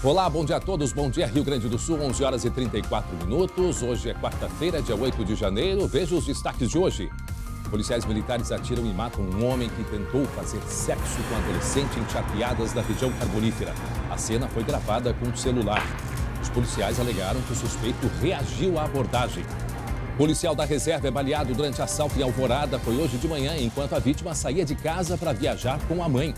Olá, bom dia a todos. Bom dia, Rio Grande do Sul, 11 horas e 34 minutos. Hoje é quarta-feira, dia 8 de janeiro. Veja os destaques de hoje. Policiais militares atiram e matam um homem que tentou fazer sexo com um adolescente em Charqueadas, da região carbonífera. A cena foi gravada com um celular. Os policiais alegaram que o suspeito reagiu à abordagem. Policial da reserva é baleado durante assalto em Alvorada. Foi hoje de manhã, enquanto a vítima saía de casa para viajar com a mãe.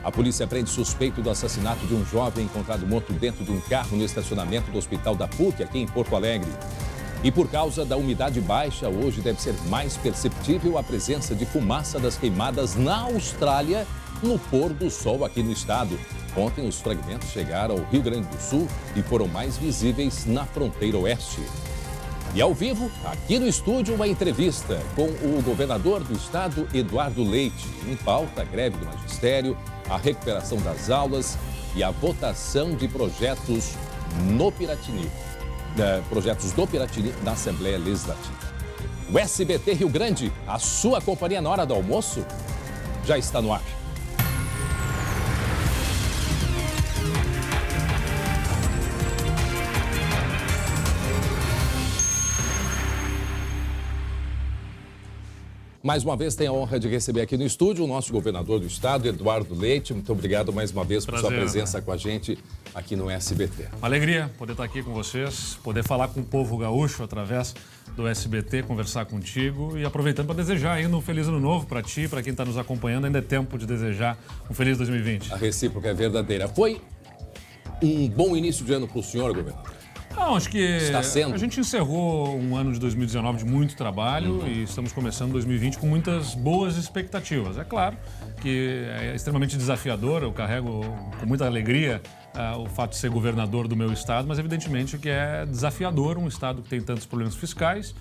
A polícia prende suspeito do assassinato de um jovem encontrado morto dentro de um carro no estacionamento do Hospital da PUC, aqui em Porto Alegre. E por causa da umidade baixa, hoje deve ser mais perceptível a presença de fumaça das queimadas na Austrália no pôr do sol aqui no estado. Ontem, os fragmentos chegaram ao Rio Grande do Sul e foram mais visíveis na fronteira oeste. E ao vivo, aqui no estúdio, uma entrevista com o governador do estado, Eduardo Leite. Em pauta, a greve do magistério, a recuperação das aulas e a votação de projetos no Piratini. Projetos do Piratini na Assembleia Legislativa. O SBT Rio Grande, a sua companhia na hora do almoço, já está no ar. Mais uma vez, tenho a honra de receber aqui no estúdio o nosso governador do estado, Eduardo Leite. Muito obrigado mais uma vez por sua presença com a gente aqui no SBT. Uma alegria poder estar aqui com vocês, poder falar com o povo gaúcho através do SBT, conversar contigo e aproveitando para desejar ainda um feliz ano novo para ti, para quem está nos acompanhando. Ainda é tempo de desejar um feliz 2020. A recíproca é verdadeira. Foi um bom início de ano para o senhor, governador? Não, acho que a gente encerrou um ano de 2019 de muito trabalho e estamos começando 2020 com muitas boas expectativas. É claro que é extremamente desafiador, eu carrego com muita alegria o fato de ser governador do meu estado, mas evidentemente que é desafiador um estado que tem tantos problemas fiscais.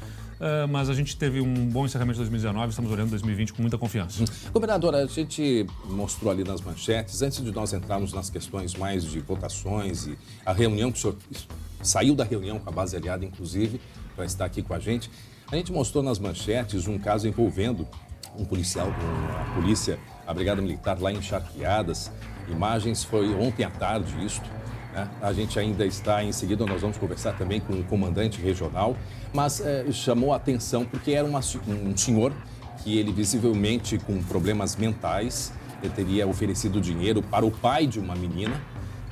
Mas a gente teve um bom encerramento de 2019, estamos olhando 2020 com muita confiança. Governador, a gente mostrou ali nas manchetes, antes de nós entrarmos nas questões mais de votações e a reunião que o senhor saiu da reunião com a base aliada, inclusive, para estar aqui com a gente mostrou nas manchetes um caso envolvendo um policial da polícia, a Brigada Militar lá em Charqueadas. Imagens foi ontem à tarde isto. A gente ainda está, em seguida nós vamos conversar também com o comandante regional, mas chamou a atenção porque era um senhor que ele visivelmente com problemas mentais, ele teria oferecido dinheiro para o pai de uma menina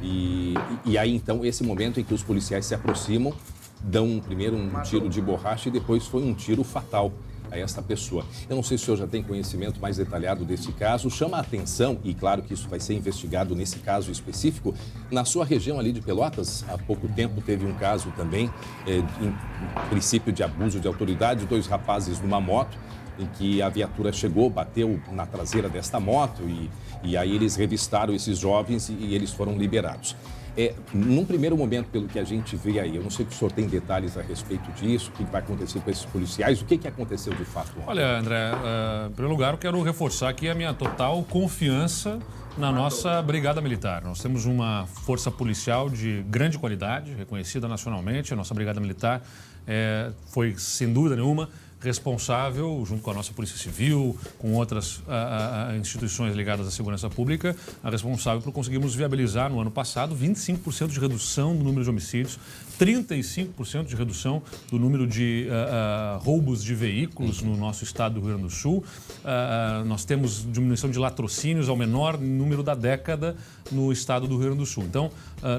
e aí então esse momento em que os policiais se aproximam, dão primeiro um tiro de borracha e depois foi um tiro fatal a esta pessoa. Eu não sei se o senhor já tem conhecimento mais detalhado desse caso, chama a atenção, e claro que isso vai ser investigado nesse caso específico, na sua região ali de Pelotas, há pouco tempo teve um caso também, em princípio de abuso de autoridade, 2 rapazes numa moto, em que a viatura chegou, bateu na traseira desta moto e aí eles revistaram esses jovens e eles foram liberados. Num primeiro momento, pelo que a gente vê aí, eu não sei se o senhor tem detalhes a respeito disso, o que vai acontecer com esses policiais, o que aconteceu de fato ontem? Olha, André, em primeiro lugar, eu quero reforçar aqui a minha total confiança na nossa Brigada Militar. Nós temos uma força policial de grande qualidade, reconhecida nacionalmente. A nossa Brigada Militar foi, sem dúvida nenhuma, responsável, junto com a nossa Polícia Civil, com outras instituições ligadas à segurança pública, a responsável por conseguirmos viabilizar no ano passado 25% de redução do número de homicídios, 35% de redução do número de roubos de veículos no nosso estado do Rio Grande do Sul. Nós temos diminuição de latrocínios ao menor número da década no estado do Rio Grande do Sul. Então,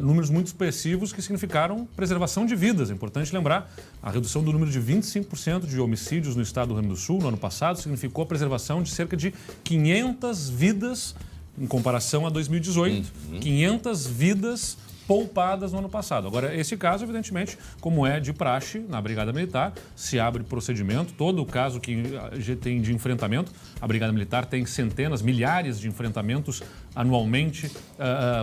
números muito expressivos que significaram preservação de vidas. É importante lembrar, a redução do número de 25% de homicídios no estado do Rio Grande do Sul no ano passado significou a preservação de cerca de 500 vidas em comparação a 2018. 500 vidas poupadas no ano passado. Agora, esse caso, evidentemente, como é de praxe na Brigada Militar, se abre procedimento, todo o caso que tem de enfrentamento, a Brigada Militar tem centenas, milhares de enfrentamentos anualmente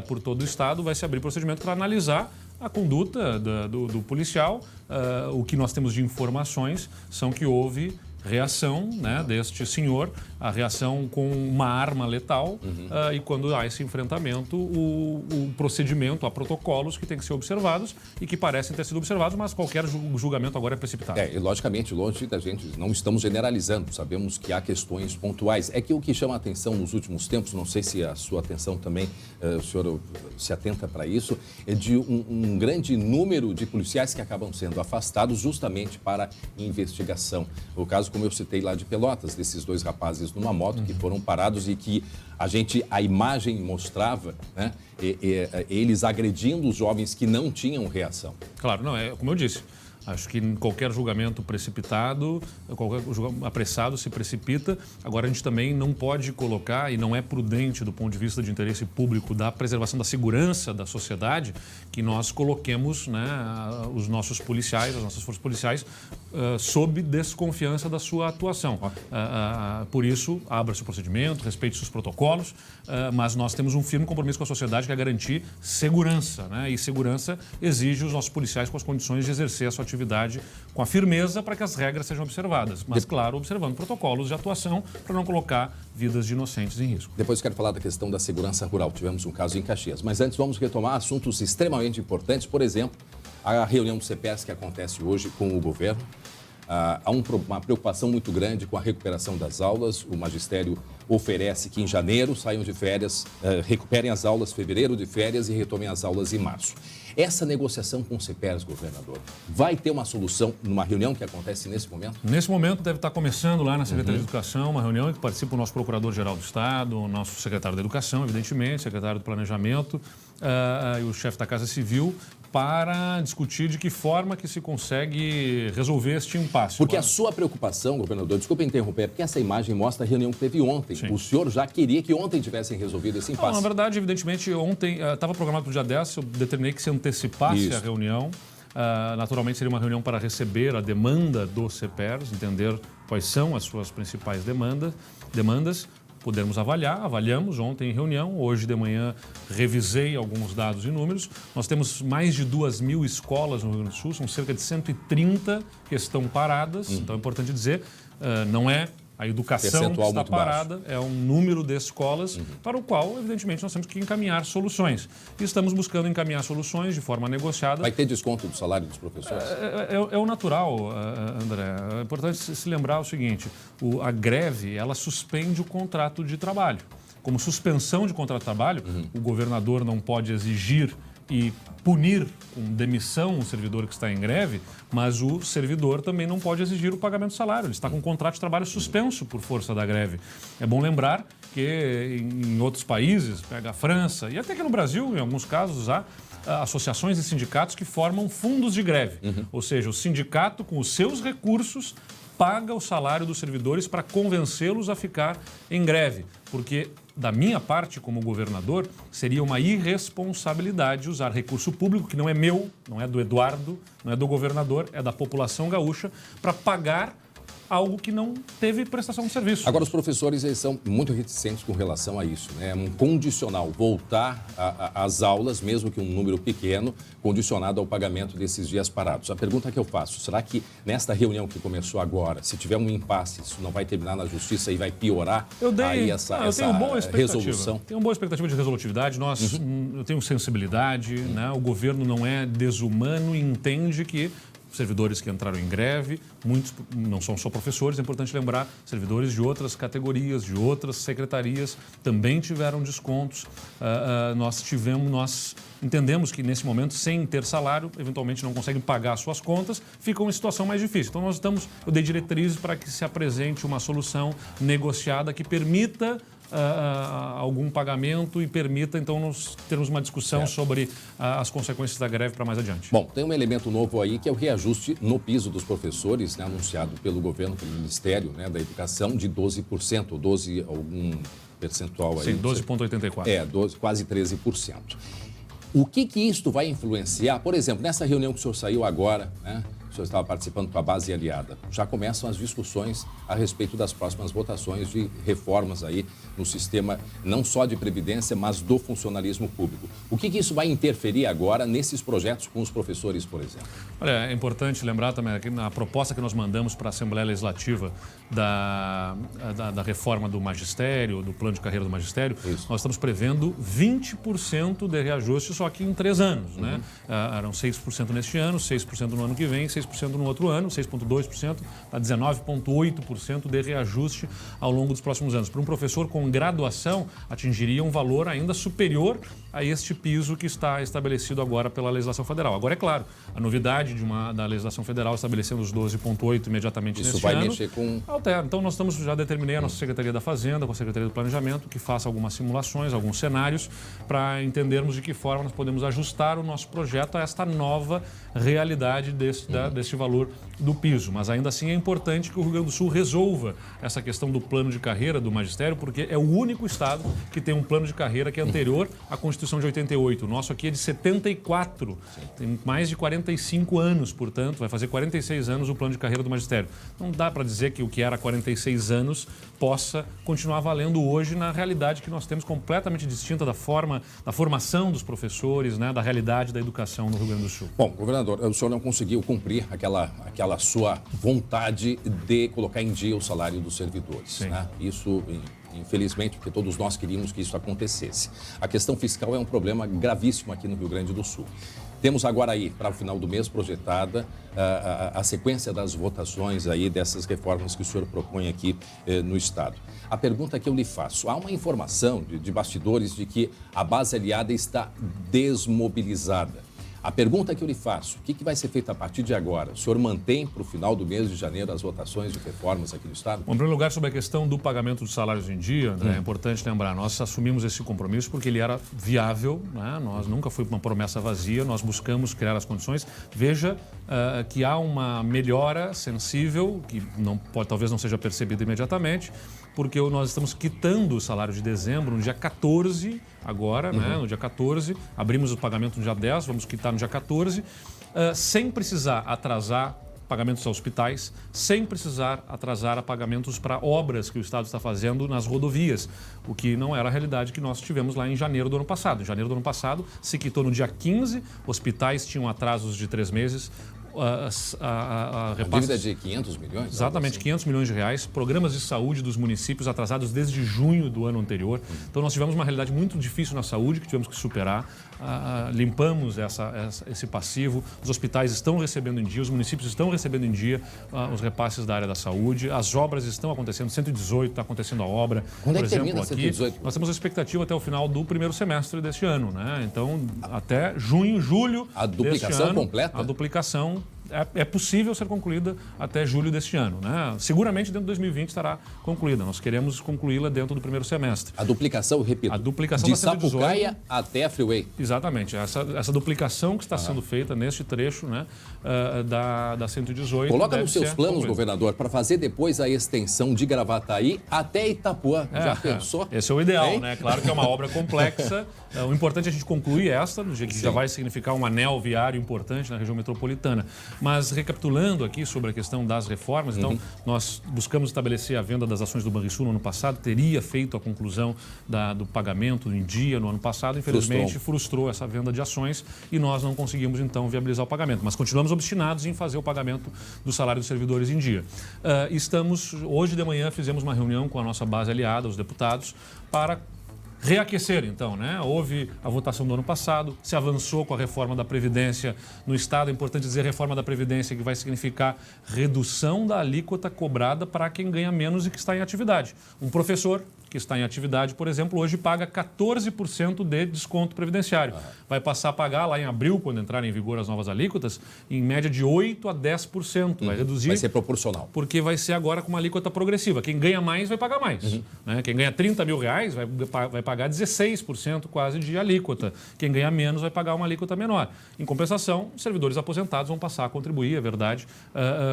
por todo o estado, vai se abrir procedimento para analisar a conduta do policial. O que nós temos de informações são que houve reação, né, deste senhor, a reação com uma arma letal, e quando há esse enfrentamento, o procedimento, há protocolos que têm que ser observados e que parecem ter sido observados, mas qualquer julgamento agora é precipitado. E logicamente, longe da gente, não estamos generalizando, sabemos que há questões pontuais. É que o que chama a atenção nos últimos tempos, não sei se a sua atenção também, o senhor se atenta para isso, é de um grande número de policiais que acabam sendo afastados justamente para investigação. O caso, como eu citei lá de Pelotas, desses dois rapazes numa moto que foram parados e que a imagem mostrava, né, eles agredindo os jovens que não tinham reação. Claro, não, é como eu disse. Acho que qualquer julgamento precipitado, qualquer julgamento apressado se precipita. Agora, a gente também não pode colocar, e não é prudente do ponto de vista de interesse público da preservação da segurança da sociedade, que nós coloquemos, né, os nossos policiais, as nossas forças policiais, sob desconfiança da sua atuação. Por isso, abra-se o procedimento, respeite-se os protocolos, mas nós temos um firme compromisso com a sociedade que é garantir segurança, né? E segurança exige os nossos policiais com as condições de exercer a sua atividade com a firmeza para que as regras sejam observadas. Mas, claro, observando protocolos de atuação para não colocar vidas de inocentes em risco. Depois quero falar da questão da segurança rural. Tivemos um caso em Caxias. Mas antes vamos retomar assuntos extremamente importantes. Por exemplo, a reunião do CEPERS que acontece hoje com o governo. Há uma preocupação muito grande com a recuperação das aulas. O magistério oferece que em janeiro saiam de férias, recuperem as aulas em fevereiro de férias e retomem as aulas em março. Essa negociação com o CEPERS, governador, vai ter uma solução numa reunião que acontece nesse momento? Nesse momento deve estar começando lá na Secretaria de Educação uma reunião em que participa o nosso Procurador-Geral do Estado, o nosso secretário da Educação, evidentemente, secretário do Planejamento e o chefe da Casa Civil, para discutir de que forma que se consegue resolver este impasse. Porque a sua preocupação, governador, desculpa interromper, é porque essa imagem mostra a reunião que teve ontem. Sim. O senhor já queria que ontem tivessem resolvido esse impasse. Não, na verdade, evidentemente, ontem estava programado para o dia 10, eu determinei que se antecipasse a reunião. Naturalmente, seria uma reunião para receber a demanda do CEPERS, entender quais são as suas principais demandas. Podermos avaliar, avaliamos ontem em reunião, hoje de manhã revisei alguns dados e números. Nós temos mais de 2.000 escolas no Rio Grande do Sul, são cerca de 130 que estão paradas, então é importante dizer, não é a educação que está parada, é um número de escolas para o qual, evidentemente, nós temos que encaminhar soluções. E estamos buscando encaminhar soluções de forma negociada. Vai ter desconto do salário dos professores? É o natural, André. É importante se lembrar o seguinte, a greve, ela suspende o contrato de trabalho. Como suspensão de contrato de trabalho, o governador não pode exigir e punir com demissão um servidor que está em greve, mas o servidor também não pode exigir o pagamento do salário. Ele está com um contrato de trabalho suspenso por força da greve. É bom lembrar que em outros países, pega a França e até aqui no Brasil, em alguns casos, há associações e sindicatos que formam fundos de greve. Ou seja, o sindicato, com os seus recursos, paga o salário dos servidores para convencê-los a ficar em greve. Porque, da minha parte, como governador, seria uma irresponsabilidade usar recurso público, que não é meu, não é do Eduardo, não é do governador, é da população gaúcha, para pagar algo que não teve prestação de serviço. Agora, os professores eles são muito reticentes com relação a isso, né? É um condicional, voltar às aulas, mesmo que um número pequeno, condicionado ao pagamento desses dias parados. A pergunta que eu faço, será que nesta reunião que começou agora, se tiver um impasse, isso não vai terminar na justiça e vai piorar essa resolução? Tenho uma boa expectativa de resolutividade, eu tenho sensibilidade, né? O governo não é desumano e entende que servidores que entraram em greve, muitos não são só professores, é importante lembrar, servidores de outras categorias, de outras secretarias também tiveram descontos. Nós entendemos que nesse momento, sem ter salário, eventualmente não conseguem pagar suas contas, ficam em situação mais difícil. Então eu dei diretrizes para que se apresente uma solução negociada que permita algum pagamento e permita, então, nós termos uma discussão sobre as consequências da greve para mais adiante. Bom, tem um elemento novo aí que é o reajuste no piso dos professores, né, anunciado pelo governo, pelo Ministério, né, da Educação, de 12%, 12 algum percentual aí. Sim, 12,84%. Quase 13%. O que isto vai influenciar, por exemplo, nessa reunião que o senhor saiu agora, né, o senhor estava participando com a base aliada. Já começam as discussões a respeito das próximas votações de reformas aí no sistema, não só de previdência, mas do funcionalismo público. O que isso vai interferir agora nesses projetos com os professores, por exemplo? Olha, é importante lembrar também que na proposta que nós mandamos para a Assembleia Legislativa da reforma do magistério, do plano de carreira do magistério, nós estamos prevendo 20% de reajuste só que em 3 anos, né? Eram 6% neste ano, 6% no ano que vem, 6% no outro ano, 6,2%, a 19,8% de reajuste ao longo dos próximos anos. Para um professor com graduação, atingiria um valor ainda superior a este piso que está estabelecido agora pela legislação federal. Agora, é claro, a novidade da legislação federal estabelecendo os 12,8% imediatamente neste ano... Isso vai mexer com... Altera. Então, nós já determinei a nossa Secretaria da Fazenda, com a Secretaria do Planejamento, que faça algumas simulações, alguns cenários, para entendermos de que forma nós podemos ajustar o nosso projeto a esta nova realidade deste valor do piso. Mas, ainda assim, é importante que o Rio Grande do Sul resolva essa questão do plano de carreira do magistério, porque é o único estado que tem um plano de carreira que é anterior à Constituição de 88. O nosso aqui é de 74. Tem mais de 45 anos, portanto, vai fazer 46 anos o plano de carreira do magistério. Não dá para dizer que o que era 46 anos possa continuar valendo hoje na realidade que nós temos completamente distinta da formação dos professores, né, da realidade da educação no Rio Grande do Sul. Bom, governador, o senhor não conseguiu cumprir aquela sua vontade de colocar em dia o salário dos servidores, né? Isso, infelizmente, porque todos nós queríamos que isso acontecesse. A questão fiscal é um problema gravíssimo aqui no Rio Grande do Sul. Temos agora aí, para o final do mês, projetada a sequência das votações aí dessas reformas que o senhor propõe aqui no Estado. A pergunta que eu lhe faço, há uma informação de bastidores de que a base aliada está desmobilizada. A pergunta que eu lhe faço, o que vai ser feito a partir de agora? O senhor mantém para o final do mês de janeiro as votações de reformas aqui no Estado? Bom, em primeiro lugar, sobre a questão do pagamento dos salários em dia, André, é importante lembrar, nós assumimos esse compromisso porque ele era viável, né? Nós nunca foi uma promessa vazia, nós buscamos criar as condições. Veja que há uma melhora sensível, que talvez não seja percebida imediatamente, porque nós estamos quitando o salário de dezembro no dia 14, agora, né? No dia 14, abrimos o pagamento no dia 10, vamos quitar no dia 14, sem precisar atrasar pagamentos a hospitais, sem precisar atrasar a pagamentos para obras que o Estado está fazendo nas rodovias, o que não era a realidade que nós tivemos lá em janeiro do ano passado. Em janeiro do ano passado, se quitou no dia 15, hospitais tinham atrasos de 3 meses, a dívida de 500 milhões? Exatamente, 500 milhões de reais. Programas de saúde dos municípios atrasados desde junho do ano anterior. Então, nós tivemos uma realidade muito difícil na saúde que tivemos que superar. Limpamos esse passivo. Os hospitais estão recebendo em dia, os municípios estão recebendo em dia os repasses da área da saúde. As obras estão acontecendo. 118 está acontecendo a obra. Quando por exemplo, termina aqui, 118? nós temos a expectativa até o final do primeiro semestre deste ano, né? Então, até junho, julho a duplicação ano, completa? A duplicação é possível ser concluída até julho deste ano, né? Seguramente dentro de 2020 estará concluída. Nós queremos concluí-la dentro do primeiro semestre. A duplicação, repito, a duplicação de da 118, Sapucaia até a Freeway. Exatamente. Essa duplicação que está sendo feita neste trecho, né, da 118. Coloca nos seus planos, governador, para fazer depois a extensão de Gravataí até Itapuã. Já pensou? Esse é o ideal, né? Claro que é uma obra complexa. O importante é a gente concluir esta, que já vai significar um anel viário importante na região metropolitana. Mas, recapitulando aqui sobre a questão das reformas, então, nós buscamos estabelecer a venda das ações do Banrisul no ano passado, teria feito a conclusão do pagamento em dia no ano passado, infelizmente frustrou essa venda de ações e nós não conseguimos, então, viabilizar o pagamento. Mas continuamos obstinados em fazer o pagamento do salário dos servidores em dia. Hoje de manhã, fizemos uma reunião com a nossa base aliada, os deputados, para reaquecer, então, né? Houve a votação do ano passado, se avançou com a reforma da Previdência no Estado. É importante dizer reforma da Previdência, que vai significar redução da alíquota cobrada para quem ganha menos e que está em atividade. Um professor que está em atividade, por exemplo, hoje paga 14% de desconto previdenciário. Vai passar a pagar lá em abril, quando entrarem em vigor as novas alíquotas, em média de 8% a 10%. Vai reduzir. Vai ser proporcional. Porque vai ser agora com uma alíquota progressiva. Quem ganha mais vai pagar mais. Né? Quem ganha 30 mil reais vai pagar 16% quase de alíquota. Quem ganha menos vai pagar uma alíquota menor. Em compensação, os servidores aposentados vão passar a contribuir, é verdade,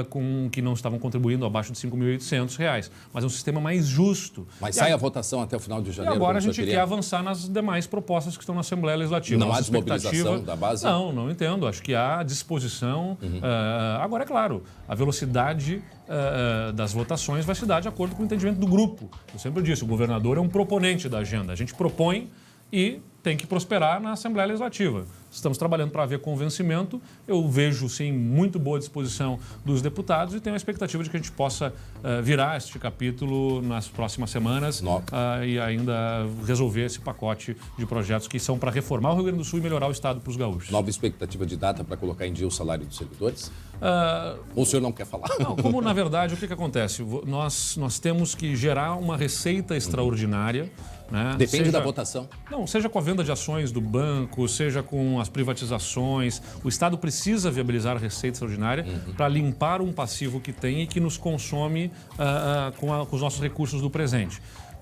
com que não estavam contribuindo abaixo de R$ 5.800. Mas é um sistema mais justo. Mas sai a votação votação até o final de E janeiro. agora a como o gente senhor quer queria? avançar nas demais propostas que estão na Assembleia Legislativa. Não há Nossa desmobilização expectativa- da base? Não entendo. Acho que há disposição. Agora, é claro, a velocidade das votações vai se dar de acordo com o entendimento do grupo. Eu sempre disse, o governador é um proponente da agenda. A gente propõe e tem que prosperar na Assembleia Legislativa. Estamos trabalhando para haver convencimento. Eu vejo, sim, muito boa disposição dos deputados e tenho a expectativa de que a gente possa virar este capítulo nas próximas semanas e ainda resolver esse pacote de projetos que são para reformar o Rio Grande do Sul e melhorar o Estado para os gaúchos. Nova expectativa de data para colocar em dia o salário dos servidores? Ou o senhor não quer falar? Não, como, na verdade, o que acontece? Nós temos que gerar uma receita extraordinária. Né? Depende da votação. Não, seja com a venda de ações do banco, seja com as privatizações. O Estado precisa viabilizar a receita extraordinária para limpar um passivo que tem e que nos consome com os nossos recursos do presente.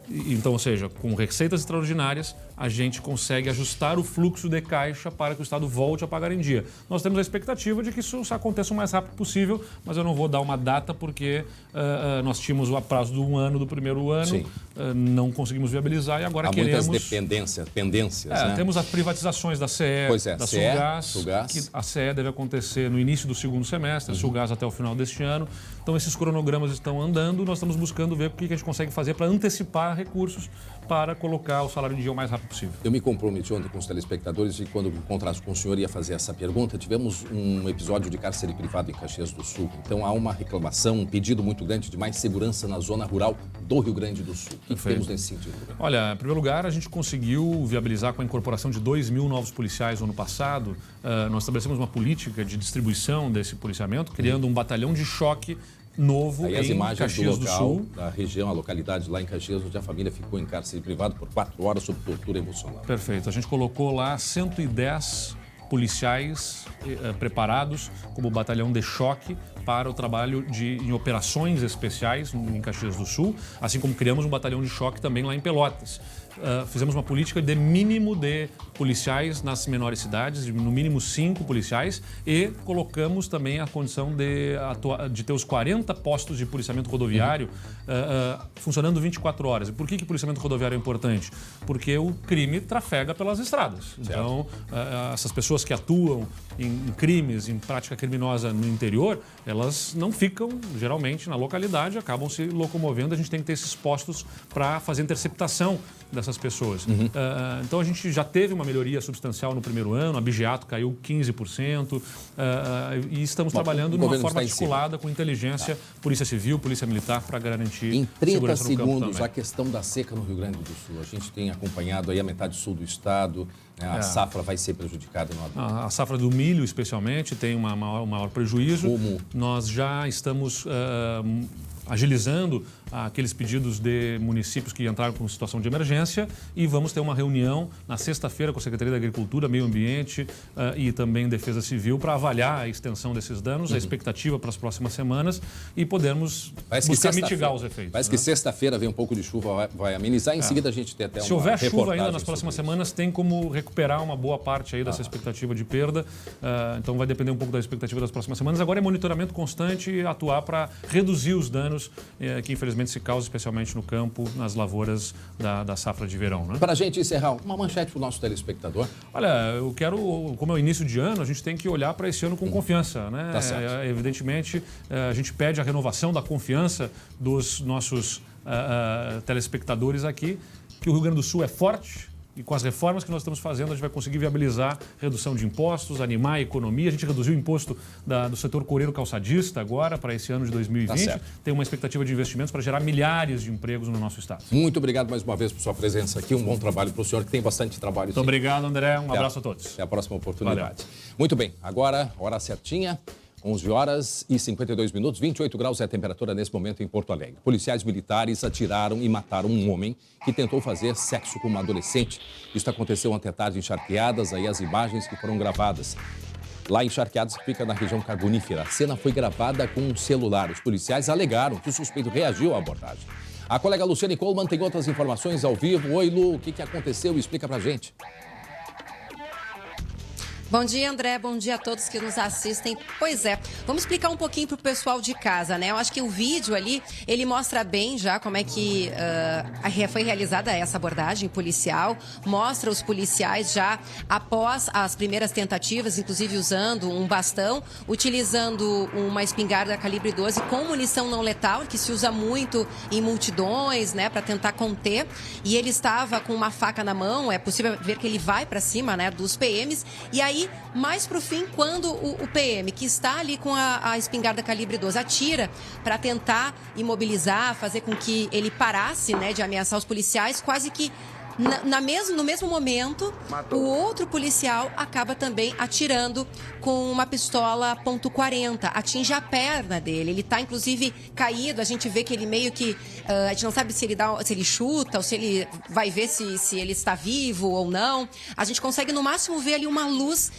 Então, ou seja, com receitas extraordinárias, a gente consegue ajustar o fluxo de caixa para que o Estado volte a pagar em dia. Nós temos a expectativa de que isso aconteça o mais rápido possível, mas eu não vou dar uma data porque nós tínhamos o prazo de 1 ano do primeiro ano, não conseguimos viabilizar e agora queremos... Há muitas pendências, né? Temos as privatizações da CE, da Sulgás, que a CE deve acontecer no início do segundo semestre, a Sulgás até o final deste ano. Então, esses cronogramas estão andando, nós estamos buscando ver o que a gente consegue fazer para antecipar recursos para colocar o salário em dia o mais rápido possível. Eu me comprometi ontem com os telespectadores e quando me encontrasse com o senhor ia fazer essa pergunta. Tivemos um episódio de cárcere privado em Caxias do Sul. Então há uma reclamação, um pedido muito grande de mais segurança na zona rural do Rio Grande do Sul. O que temos nesse sentido? Olha, em primeiro lugar, a gente conseguiu viabilizar com a incorporação de 2.000 novos policiais no ano passado. Nós estabelecemos uma política de distribuição desse policiamento, criando um batalhão de choque novo aí as em imagens Caxias do local, Sul. da região, a localidade lá em Caxias, onde a família ficou em cárcere privado por 4 horas sob tortura emocional. Perfeito. A gente colocou lá 110 policiais preparados como batalhão de choque para o trabalho em operações especiais em Caxias do Sul, assim como criamos um batalhão de choque também lá em Pelotas. Fizemos uma política de mínimo de policiais nas menores cidades, no mínimo 5 policiais, e colocamos também a condição de ter os 40 postos de policiamento rodoviário funcionando 24 horas. E por que o policiamento rodoviário é importante? Porque o crime trafega pelas estradas. Certo. Então, essas pessoas que atuam em crimes, em prática criminosa no interior, elas não ficam, geralmente, na localidade, acabam se locomovendo. A gente tem que ter esses postos para fazer interceptação dessas pessoas. Então, a gente já teve uma melhoria substancial no primeiro ano, a abigeato caiu 15%, e estamos trabalhando de uma forma articulada com inteligência, Polícia Civil, Polícia Militar, para garantir em 30 segurança no campo segundos, também. a questão da seca no Rio Grande do Sul. A gente tem acompanhado aí a metade sul do estado, né? A safra vai ser prejudicada no abril. A safra do milho, especialmente, tem um maior prejuízo. Como? Nós já estamos agilizando aqueles pedidos de municípios que entraram com situação de emergência e vamos ter uma reunião na sexta-feira com a Secretaria da Agricultura, Meio Ambiente e também Defesa Civil para avaliar a extensão desses danos, a expectativa para as próximas semanas e podermos buscar mitigar os efeitos. Parece que sexta-feira vem um pouco de chuva, vai amenizar, em seguida a gente tem até uma Se houver chuva ainda nas sobre próximas isso. semanas, tem como recuperar uma boa parte aí dessa expectativa de perda. Então vai depender um pouco da expectativa das próximas semanas. Agora é monitoramento constante e atuar para reduzir os danos que infelizmente se causam, especialmente no campo, nas lavouras da safra de verão. Né? Para a gente encerrar, uma manchete para o nosso telespectador. Olha, eu quero, como é o início de ano, a gente tem que olhar para esse ano com confiança. Né? Tá certo. Evidentemente, a gente pede a renovação da confiança dos nossos telespectadores aqui, que o Rio Grande do Sul é forte. E com as reformas que nós estamos fazendo, a gente vai conseguir viabilizar redução de impostos, animar a economia. A gente reduziu o imposto do setor coureiro calçadista agora, para esse ano de 2020. Tá. Tem uma expectativa de investimentos para gerar milhares de empregos no nosso estado. Muito obrigado mais uma vez por sua presença aqui. Um bom trabalho para o senhor, que tem bastante trabalho. Muito obrigado, André. Um abraço a todos. Até a próxima oportunidade. Valeu. Muito bem, agora, hora certinha. 11 horas e 52 minutos, 28 graus é a temperatura nesse momento em Porto Alegre. Policiais militares atiraram e mataram um homem que tentou fazer sexo com uma adolescente. Isso aconteceu ontem à tarde em Charqueadas, aí as imagens que foram gravadas. Lá em Charqueadas, que fica na região carbonífera. A cena foi gravada com um celular. Os policiais alegaram que o suspeito reagiu à abordagem. A colega Luciane Coleman tem outras informações ao vivo. Oi, Lu, o que aconteceu? Explica pra gente. Bom dia, André. Bom dia a todos que nos assistem. Pois é, vamos explicar um pouquinho para o pessoal de casa, né? Eu acho que o vídeo ali, ele mostra bem já como é que foi realizada essa abordagem policial. Mostra os policiais já após as primeiras tentativas, inclusive usando um bastão, utilizando uma espingarda calibre 12 com munição não letal, que se usa muito em multidões, né? Para tentar conter. E ele estava com uma faca na mão, é possível ver que ele vai para cima, né? Dos PMs. E aí, mais pro fim, quando o PM, que está ali com a espingarda calibre 12, atira para tentar imobilizar, fazer com que ele parasse, né, de ameaçar os policiais, quase que no mesmo momento, o outro policial acaba também atirando com uma pistola .40, atinge a perna dele. Ele está, inclusive, caído. A gente vê que ele meio que... a gente não sabe se ele chuta ou se ele vai ver se ele está vivo ou não. A gente consegue, no máximo, ver ali uma luz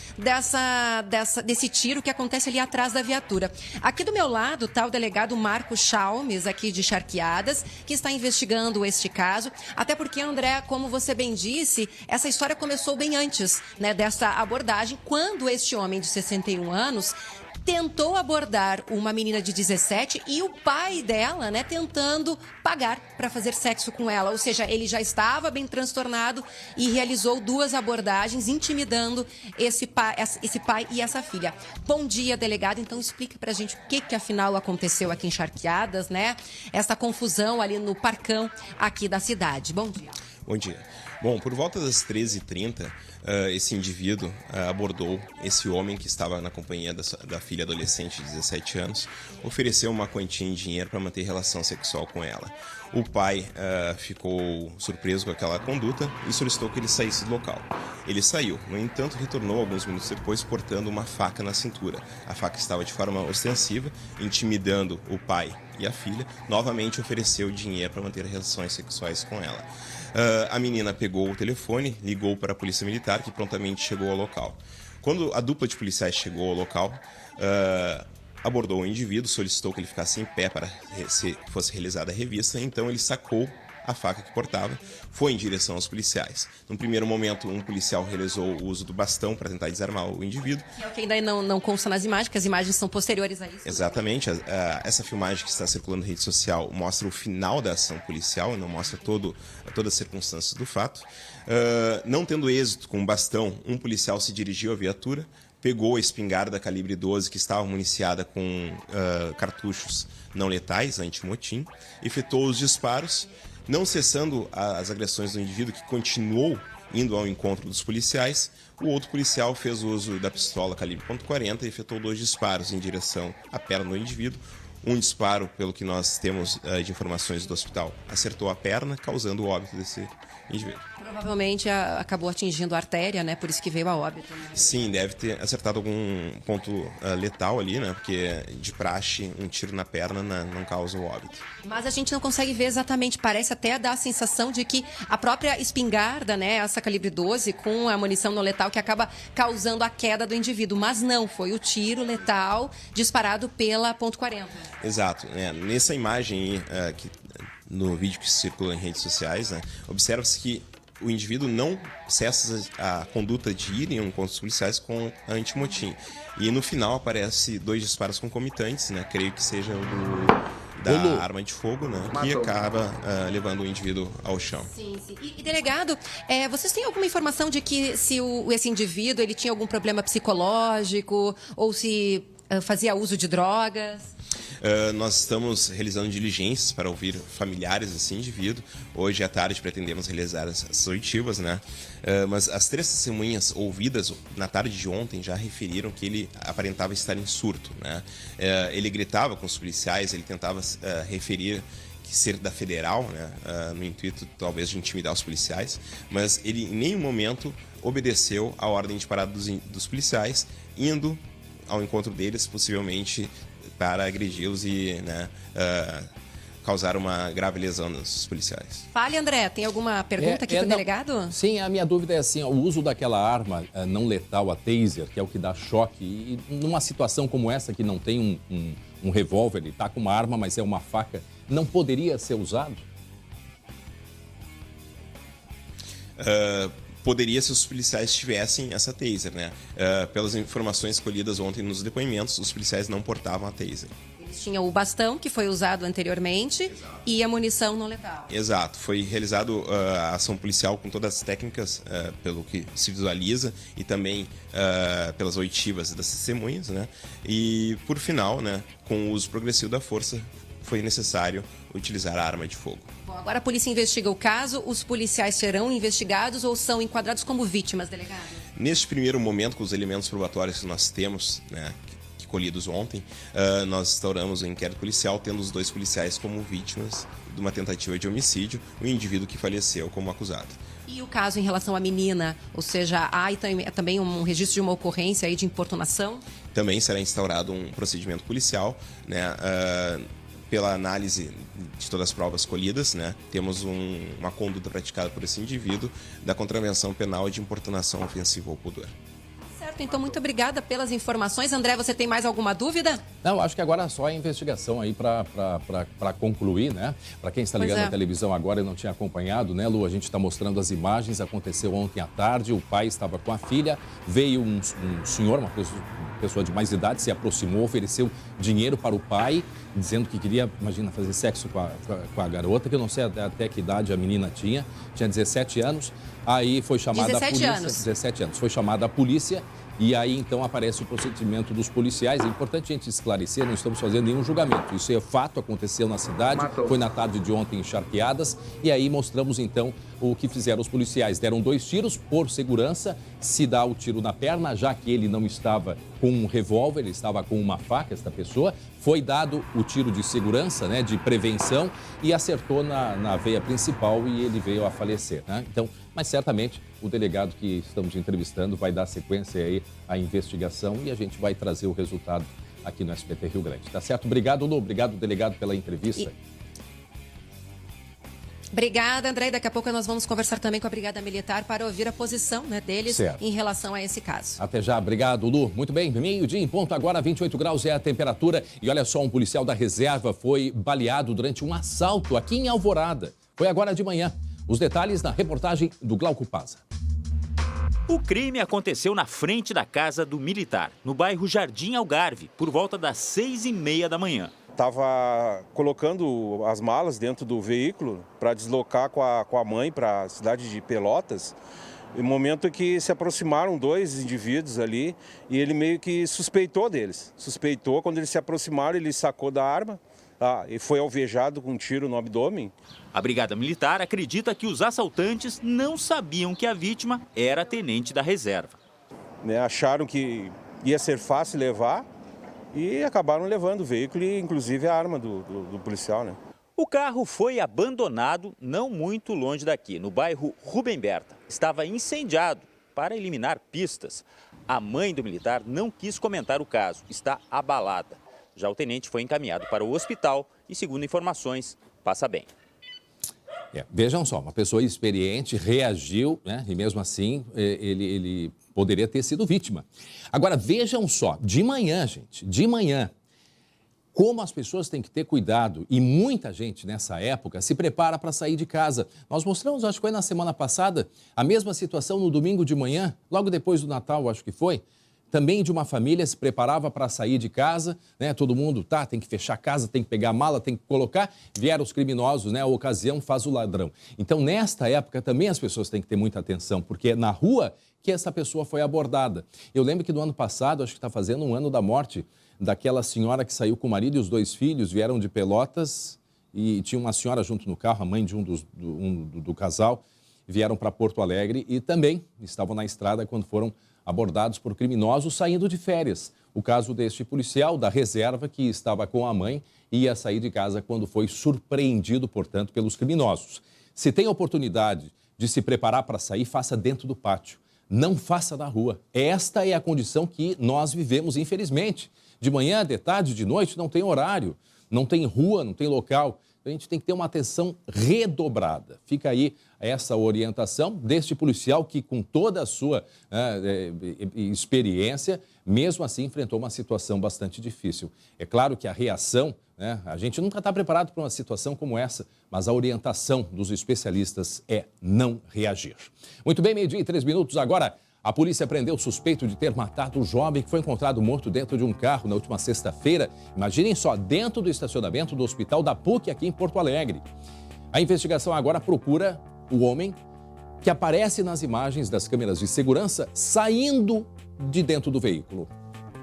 desse tiro que acontece ali atrás da viatura. Aqui do meu lado está o delegado Marco Chalmes, aqui de Charqueadas, que está investigando este caso. Até porque, André, como você bem disse, essa história começou bem antes, né, dessa abordagem, quando este homem de 61 anos tentou abordar uma menina de 17 e o pai dela, né, tentando pagar para fazer sexo com ela. Ou seja, ele já estava bem transtornado e realizou 2 abordagens, intimidando esse pai e essa filha. Bom dia, delegado. Então, explique pra gente o que afinal aconteceu aqui em Charqueadas, né? Essa confusão ali no parcão aqui da cidade. Bom dia. Bom dia. Bom, por volta das 13h30, esse indivíduo abordou esse homem que estava na companhia da filha adolescente de 17 anos, ofereceu uma quantia em dinheiro para manter relação sexual com ela. O pai ficou surpreso com aquela conduta e solicitou que ele saísse do local. Ele saiu, no entanto, retornou alguns minutos depois portando uma faca na cintura. A faca estava de forma ostensiva, intimidando o pai e a filha. Novamente ofereceu dinheiro para manter relações sexuais com ela. A menina pegou o telefone, ligou para a polícia militar, que prontamente chegou ao local. Quando a dupla de policiais chegou ao local, abordou o indivíduo, solicitou que ele ficasse em pé para que fosse realizada a revista, então ele sacou a faca que portava, foi em direção aos policiais. Num primeiro momento, um policial realizou o uso do bastão para tentar desarmar o indivíduo. Que é o que ainda não consta nas imagens, porque as imagens são posteriores a isso. Exatamente. Essa filmagem que está circulando na rede social mostra o final da ação policial, não mostra todas as circunstâncias do fato. Não tendo êxito com o bastão, um policial se dirigiu à viatura, pegou a espingarda calibre 12 que estava municiada com cartuchos não letais, antimotim, efetuou os disparos. Não cessando as agressões do indivíduo, que continuou indo ao encontro dos policiais, o outro policial fez uso da pistola calibre .40 e efetuou 2 disparos em direção à perna do indivíduo. Um disparo, pelo que nós temos de informações do hospital, acertou a perna, causando o óbito desse indivíduo. Provavelmente acabou atingindo a artéria, né? Por isso que veio a óbito. Né? Sim, deve ter acertado algum ponto letal ali, né? Porque de praxe, um tiro na perna não causa o óbito. Mas a gente não consegue ver exatamente, parece até dar a sensação de que a própria espingarda, né? Essa calibre 12 com a munição não letal que acaba causando a queda do indivíduo. Mas não, foi o tiro letal disparado pela .40. Exato. Nessa imagem aí, no vídeo que circula em redes sociais, né, observa-se que o indivíduo não cessa a conduta de ir em um encontro dos policiais com a antimotim. E no final aparece 2 disparos concomitantes, né, creio que seja o da arma de fogo, né, que acaba levando o indivíduo ao chão. Sim. E delegado, vocês têm alguma informação de que se esse indivíduo ele tinha algum problema psicológico ou se fazia uso de drogas? Nós estamos realizando diligências para ouvir familiares desse indivíduo. Hoje à tarde pretendemos realizar as oitivas, né? Mas as 3 testemunhas ouvidas na tarde de ontem já referiram que ele aparentava estar em surto, né? Ele gritava com os policiais, ele tentava referir que ser da federal, né? No intuito talvez de intimidar os policiais, mas ele em nenhum momento obedeceu à ordem de parada dos policiais, indo ao encontro deles, possivelmente para agredi-los e, né, causar uma grave lesão nos policiais. Fale, André, tem alguma pergunta aqui para o delegado? Sim, a minha dúvida é assim, o uso daquela arma não letal, a taser, que é o que dá choque, e numa situação como essa, que não tem um revólver, ele está com uma arma, mas é uma faca, não poderia ser usado? poderia se os policiais tivessem essa taser, né? Pelas informações colhidas ontem nos depoimentos, os policiais não portavam a taser. Eles tinham o bastão, que foi usado anteriormente, e a munição não letal. Exato. Foi realizado a ação policial com todas as técnicas, pelo que se visualiza, e também pelas oitivas das testemunhas, né? E, por final, né, com o uso progressivo da força, foi necessário utilizar a arma de fogo. Bom, agora a polícia investiga o caso. Os policiais serão investigados ou são enquadrados como vítimas, delegado? Neste primeiro momento, com os elementos probatórios que nós temos, né, colhidos ontem, nós instauramos o inquérito policial, tendo os 2 policiais como vítimas de uma tentativa de homicídio, o indivíduo que faleceu como acusado. E o caso em relação à menina, ou seja, há também um registro de uma ocorrência aí de importunação? Também será instaurado um procedimento policial, né, pela análise de todas as provas colhidas, né, temos uma conduta praticada por esse indivíduo da contravenção penal de importunação ofensiva ao pudor. Certo, então muito obrigada pelas informações. André, você tem mais alguma dúvida? Não, acho que agora é só a investigação aí para concluir, né? Para quem está ligando na televisão agora e não tinha acompanhado, né, Lu? A gente está mostrando as imagens, aconteceu ontem à tarde, o pai estava com a filha, veio um senhor, uma pessoa de mais idade, se aproximou, ofereceu dinheiro para o pai, dizendo que queria, imagina, fazer sexo com a garota, que eu não sei até que idade a menina tinha 17 anos, aí foi chamada a polícia. 17 anos. Foi chamada a polícia. E aí, então, aparece o procedimento dos policiais. É importante a gente esclarecer, não estamos fazendo nenhum julgamento. Isso é fato, aconteceu na cidade, foi na tarde de ontem em Charqueadas. E aí mostramos, então, o que fizeram os policiais. Deram 2 tiros por segurança, se dá o tiro na perna, já que ele não estava com um revólver, ele estava com uma faca, esta pessoa. Foi dado o tiro de segurança, né, de prevenção, e acertou na veia principal e ele veio a falecer, né? Então, mas certamente o delegado que estamos entrevistando vai dar sequência aí à investigação e a gente vai trazer o resultado aqui no SBT Rio Grande. Tá certo? Obrigado, Lu. Obrigado, delegado, pela entrevista. Obrigada, André. Daqui a pouco nós vamos conversar também com a Brigada Militar para ouvir a posição, né, deles em relação a esse caso. Até já. Obrigado, Lu. Muito bem. Meio-dia em ponto agora, 28 graus é a temperatura. E olha só, um policial da reserva foi baleado durante um assalto aqui em Alvorada. Foi agora de manhã. Os detalhes na reportagem do Glauco Paza. O crime aconteceu na frente da casa do militar, no bairro Jardim Algarve, por volta das 6h30 da manhã. Estava colocando as malas dentro do veículo para deslocar com a mãe para a cidade de Pelotas. No momento que se aproximaram 2 indivíduos ali e ele meio que suspeitou deles. Suspeitou, quando eles se aproximaram, ele sacou da arma e foi alvejado com um tiro no abdômen. A Brigada Militar acredita que os assaltantes não sabiam que a vítima era tenente da reserva. Acharam que ia ser fácil levar e acabaram levando o veículo e inclusive a arma do policial, né? O carro foi abandonado não muito longe daqui, no bairro Rubem Berta. Estava incendiado para eliminar pistas. A mãe do militar não quis comentar o caso, está abalada. Já o tenente foi encaminhado para o hospital e, segundo informações, passa bem. Vejam só, uma pessoa experiente reagiu, né? E mesmo assim ele poderia ter sido vítima. Agora, vejam só, de manhã, gente, de manhã, como as pessoas têm que ter cuidado e muita gente nessa época se prepara para sair de casa. Nós mostramos, acho que foi na semana passada, a mesma situação no domingo de manhã, logo depois do Natal, acho que foi. Também de uma família se preparava para sair de casa, né? Todo mundo, tem que fechar a casa, tem que pegar a mala, tem que colocar. Vieram os criminosos, né? A ocasião faz o ladrão. Então, nesta época, também as pessoas têm que ter muita atenção, porque é na rua que essa pessoa foi abordada. Eu lembro que no ano passado, acho que está fazendo um ano da morte daquela senhora que saiu com o marido e os 2 filhos, vieram de Pelotas e tinha uma senhora junto no carro, a mãe de do casal, vieram para Porto Alegre e também estavam na estrada quando foram abordados por criminosos saindo de férias. O caso deste policial da reserva que estava com a mãe e ia sair de casa quando foi surpreendido, portanto, pelos criminosos. Se tem oportunidade de se preparar para sair, faça dentro do pátio. Não faça na rua. Esta é a condição que nós vivemos, infelizmente. De manhã, de tarde, de noite, não tem horário, não tem rua, não tem local a gente tem que ter uma atenção redobrada. Fica aí essa orientação deste policial que, com toda a sua experiência, mesmo assim enfrentou uma situação bastante difícil. É claro que a reação, a gente nunca está preparado para uma situação como essa, mas a orientação dos especialistas é não reagir. Muito bem, 12:03 agora. A polícia prendeu o suspeito de ter matado o jovem que foi encontrado morto dentro de um carro na última sexta-feira. Imaginem só, dentro do estacionamento do Hospital da PUC, aqui em Porto Alegre. A investigação agora procura o homem que aparece nas imagens das câmeras de segurança saindo de dentro do veículo.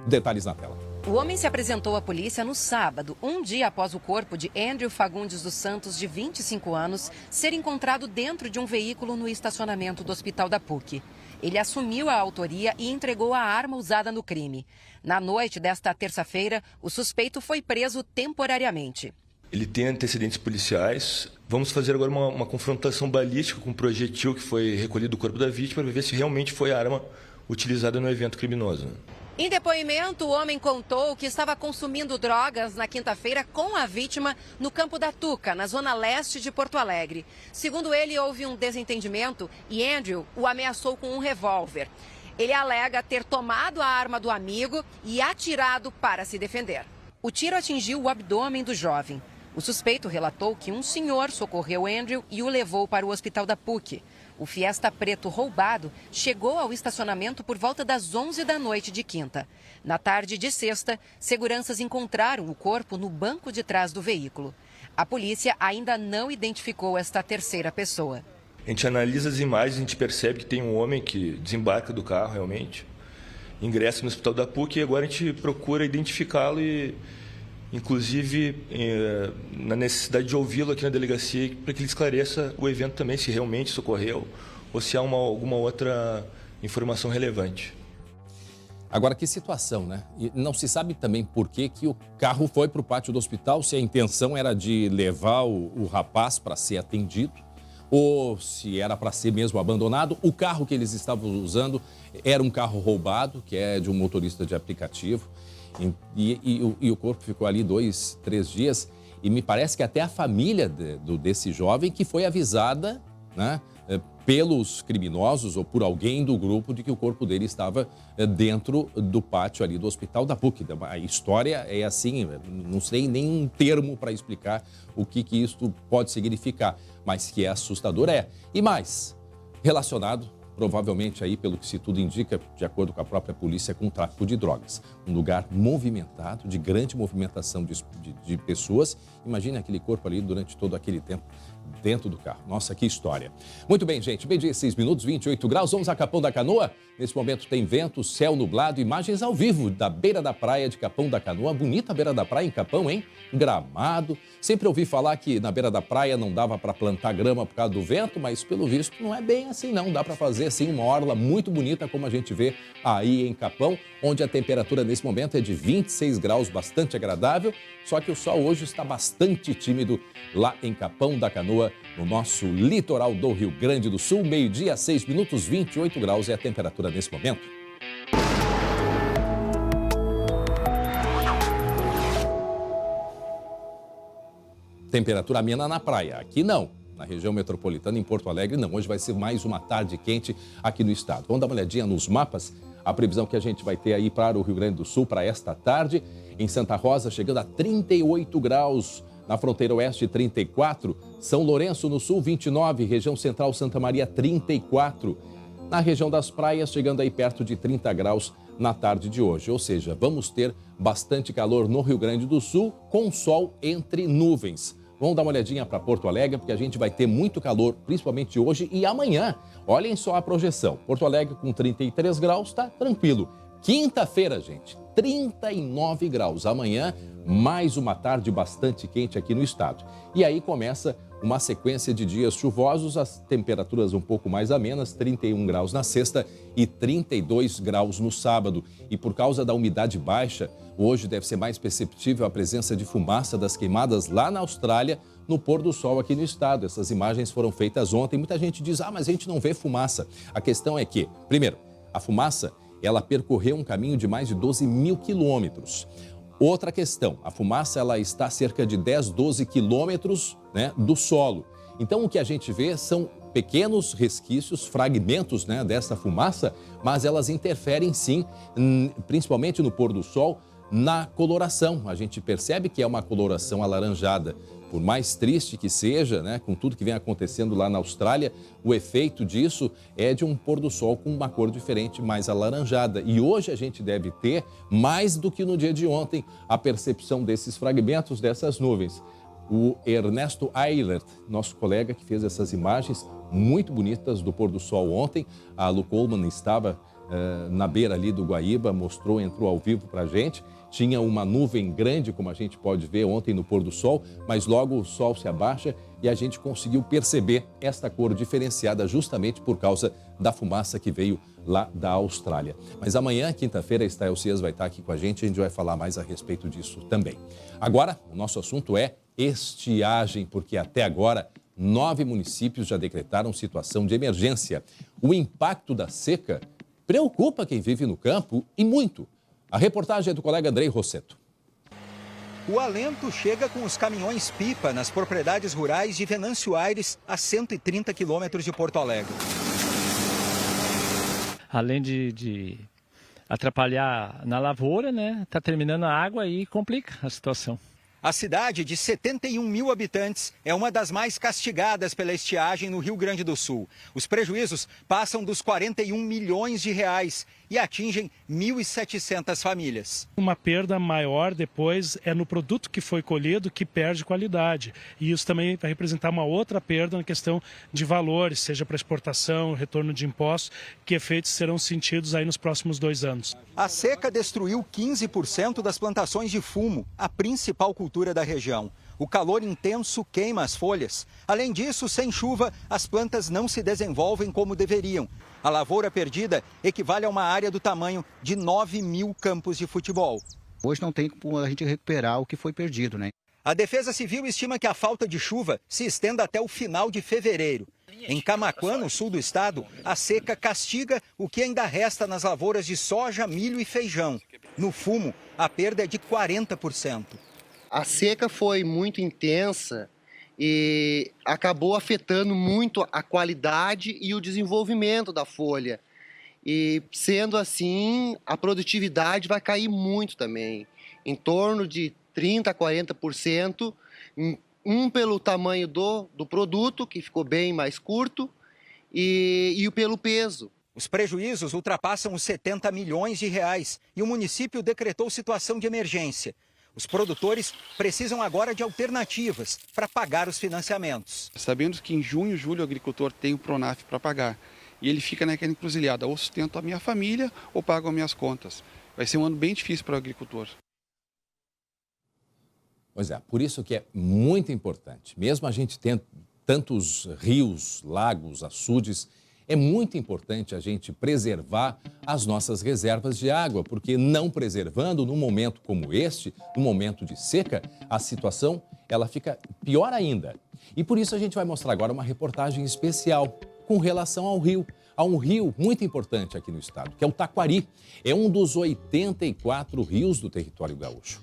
Detalhes na tela. O homem se apresentou à polícia no sábado, um dia após o corpo de Andrew Fagundes dos Santos, de 25 anos, ser encontrado dentro de um veículo no estacionamento do Hospital da PUC. Ele assumiu a autoria e entregou a arma usada no crime. Na noite desta terça-feira, o suspeito foi preso temporariamente. Ele tem antecedentes policiais. Vamos fazer agora uma confrontação balística com o projetil que foi recolhido do corpo da vítima para ver se realmente foi a arma utilizada no evento criminoso. Em depoimento, o homem contou que estava consumindo drogas na quinta-feira com a vítima no Campo da Tuca, na zona leste de Porto Alegre. Segundo ele, houve um desentendimento e Andrew o ameaçou com um revólver. Ele alega ter tomado a arma do amigo e atirado para se defender. O tiro atingiu o abdômen do jovem. O suspeito relatou que um senhor socorreu Andrew e o levou para o hospital da PUC. O Fiesta preto roubado chegou ao estacionamento por volta das 11 da noite de quinta. Na tarde de sexta, seguranças encontraram o corpo no banco de trás do veículo. A polícia ainda não identificou esta terceira pessoa. A gente analisa as imagens, a gente percebe que tem um homem que desembarca do carro realmente, ingressa no hospital da PUC e agora a gente procura identificá-lo e, inclusive, na necessidade de ouvi-lo aqui na delegacia para que ele esclareça o evento também, se realmente isso ocorreu ou se há alguma outra informação relevante. Agora, que situação, né? E não se sabe também por que o carro foi para o pátio do hospital, se a intenção era de levar o rapaz para ser atendido ou se era para ser mesmo abandonado. O carro que eles estavam usando era um carro roubado, que é de um motorista de aplicativo. E o corpo ficou ali 2, 3 dias. E me parece que até a família desse jovem que foi avisada, né, pelos criminosos ou por alguém do grupo de que o corpo dele estava dentro do pátio ali do Hospital da PUC. A história é assim, não sei nem um termo para explicar o que isso pode significar, mas que é assustador é. E mais, relacionado provavelmente aí, pelo que se tudo indica, de acordo com a própria polícia, com o tráfico de drogas. Um lugar movimentado, de grande movimentação de pessoas. Imagine aquele corpo ali durante todo aquele tempo dentro do carro. Nossa, que história. Muito bem, gente. 6:06, 28 graus. Vamos a Capão da Canoa. Nesse momento tem vento, céu nublado, imagens ao vivo da beira da praia de Capão da Canoa. Bonita a beira da praia em Capão, hein? Gramado. Sempre ouvi falar que na beira da praia não dava para plantar grama por causa do vento, mas pelo visto não é bem assim não. Dá para fazer assim uma orla muito bonita como a gente vê aí em Capão, onde a temperatura nesse momento é de 26 graus, bastante agradável. Só que o sol hoje está bastante tímido lá em Capão da Canoa, no nosso litoral do Rio Grande do Sul. 12:06, 28 graus é a temperatura nesse momento. Temperatura amena na praia. Aqui não. Na região metropolitana, em Porto Alegre, não. Hoje vai ser mais uma tarde quente aqui no estado. Vamos dar uma olhadinha nos mapas. A previsão que a gente vai ter aí para o Rio Grande do Sul para esta tarde. Em Santa Rosa, chegando a 38 graus. Na fronteira oeste, 34. São Lourenço, no sul, 29. Região central, Santa Maria, 34. Na região das praias, chegando aí perto de 30 graus na tarde de hoje. Ou seja, vamos ter bastante calor no Rio Grande do Sul, com sol entre nuvens. Vamos dar uma olhadinha para Porto Alegre, porque a gente vai ter muito calor, principalmente hoje e amanhã. Olhem só a projeção. Porto Alegre com 33 graus, tá tranquilo. Quinta-feira, gente, 39 graus. Amanhã, mais uma tarde bastante quente aqui no estado. E aí começa uma sequência de dias chuvosos, as temperaturas um pouco mais amenas, 31 graus na sexta e 32 graus no sábado. E por causa da umidade baixa, hoje deve ser mais perceptível a presença de fumaça das queimadas lá na Austrália, no pôr do sol aqui no estado. Essas imagens foram feitas ontem. Muita gente diz, mas a gente não vê fumaça. A questão é que, primeiro, a fumaça, ela percorreu um caminho de mais de 12 mil quilômetros. outra questão, a fumaça ela está a cerca de 10, 12 quilômetros, né, do solo. Então o que a gente vê são pequenos resquícios, fragmentos, né, dessa fumaça, mas elas interferem sim, principalmente no pôr do sol, na coloração. A gente percebe que é uma coloração alaranjada. Por mais triste que seja, né, com tudo que vem acontecendo lá na Austrália, o efeito disso é de um pôr do sol com uma cor diferente, mais alaranjada. E hoje a gente deve ter, mais do que no dia de ontem, a percepção desses fragmentos, dessas nuvens. O Ernesto Eilert, nosso colega que fez essas imagens muito bonitas do pôr do sol ontem, a Lu Coleman estava na beira ali do Guaíba, entrou ao vivo para a gente. Tinha uma nuvem grande, como a gente pode ver ontem no pôr do sol, mas logo o sol se abaixa e a gente conseguiu perceber esta cor diferenciada justamente por causa da fumaça que veio lá da Austrália. Mas amanhã, quinta-feira, a Estael Cias vai estar aqui com a gente vai falar mais a respeito disso também. Agora, o nosso assunto é estiagem, porque até agora 9 municípios já decretaram situação de emergência. O impacto da seca preocupa quem vive no campo e muito. A reportagem é do colega Andrei Rosseto. O alento chega com os caminhões-pipa nas propriedades rurais de Venâncio Aires, a 130 quilômetros de Porto Alegre. Além de atrapalhar na lavoura, né? Tá terminando a água e complica a situação. A cidade de 71 mil habitantes é uma das mais castigadas pela estiagem no Rio Grande do Sul. Os prejuízos passam dos 41 milhões de reais e atingem 1.700 famílias. Uma perda maior depois é no produto que foi colhido que perde qualidade. E isso também vai representar uma outra perda na questão de valores, seja para exportação, retorno de impostos, que efeitos serão sentidos aí nos próximos 2 anos. A seca destruiu 15% das plantações de fumo, a principal cultura da região. O calor intenso queima as folhas. Além disso, sem chuva, as plantas não se desenvolvem como deveriam. A lavoura perdida equivale a uma área do tamanho de 9 mil campos de futebol. Hoje não tem como a gente recuperar o que foi perdido, né? A Defesa Civil estima que a falta de chuva se estenda até o final de fevereiro. Em Camaquã, no sul do estado, a seca castiga o que ainda resta nas lavouras de soja, milho e feijão. No fumo, a perda é de 40%. A seca foi muito intensa e acabou afetando muito a qualidade e o desenvolvimento da folha. E sendo assim, a produtividade vai cair muito também, em torno de 30% a 40%, pelo tamanho do produto, que ficou bem mais curto, e pelo peso. Os prejuízos ultrapassam os 70 milhões de reais e o município decretou situação de emergência. Os produtores precisam agora de alternativas para pagar os financiamentos. Sabendo que em junho, julho, o agricultor tem o Pronaf para pagar. E ele fica naquela encruzilhada, ou sustento a minha família ou pago as minhas contas. Vai ser um ano bem difícil para o agricultor. Pois é, por isso que é muito importante, mesmo a gente tendo tantos rios, lagos, açudes, é muito importante a gente preservar as nossas reservas de água, porque não preservando, num momento como este, num momento de seca, a situação ela fica pior ainda. E por isso a gente vai mostrar agora uma reportagem especial com relação ao rio. Há um rio muito importante aqui no estado, que é o Taquari. É um dos 84 rios do território gaúcho.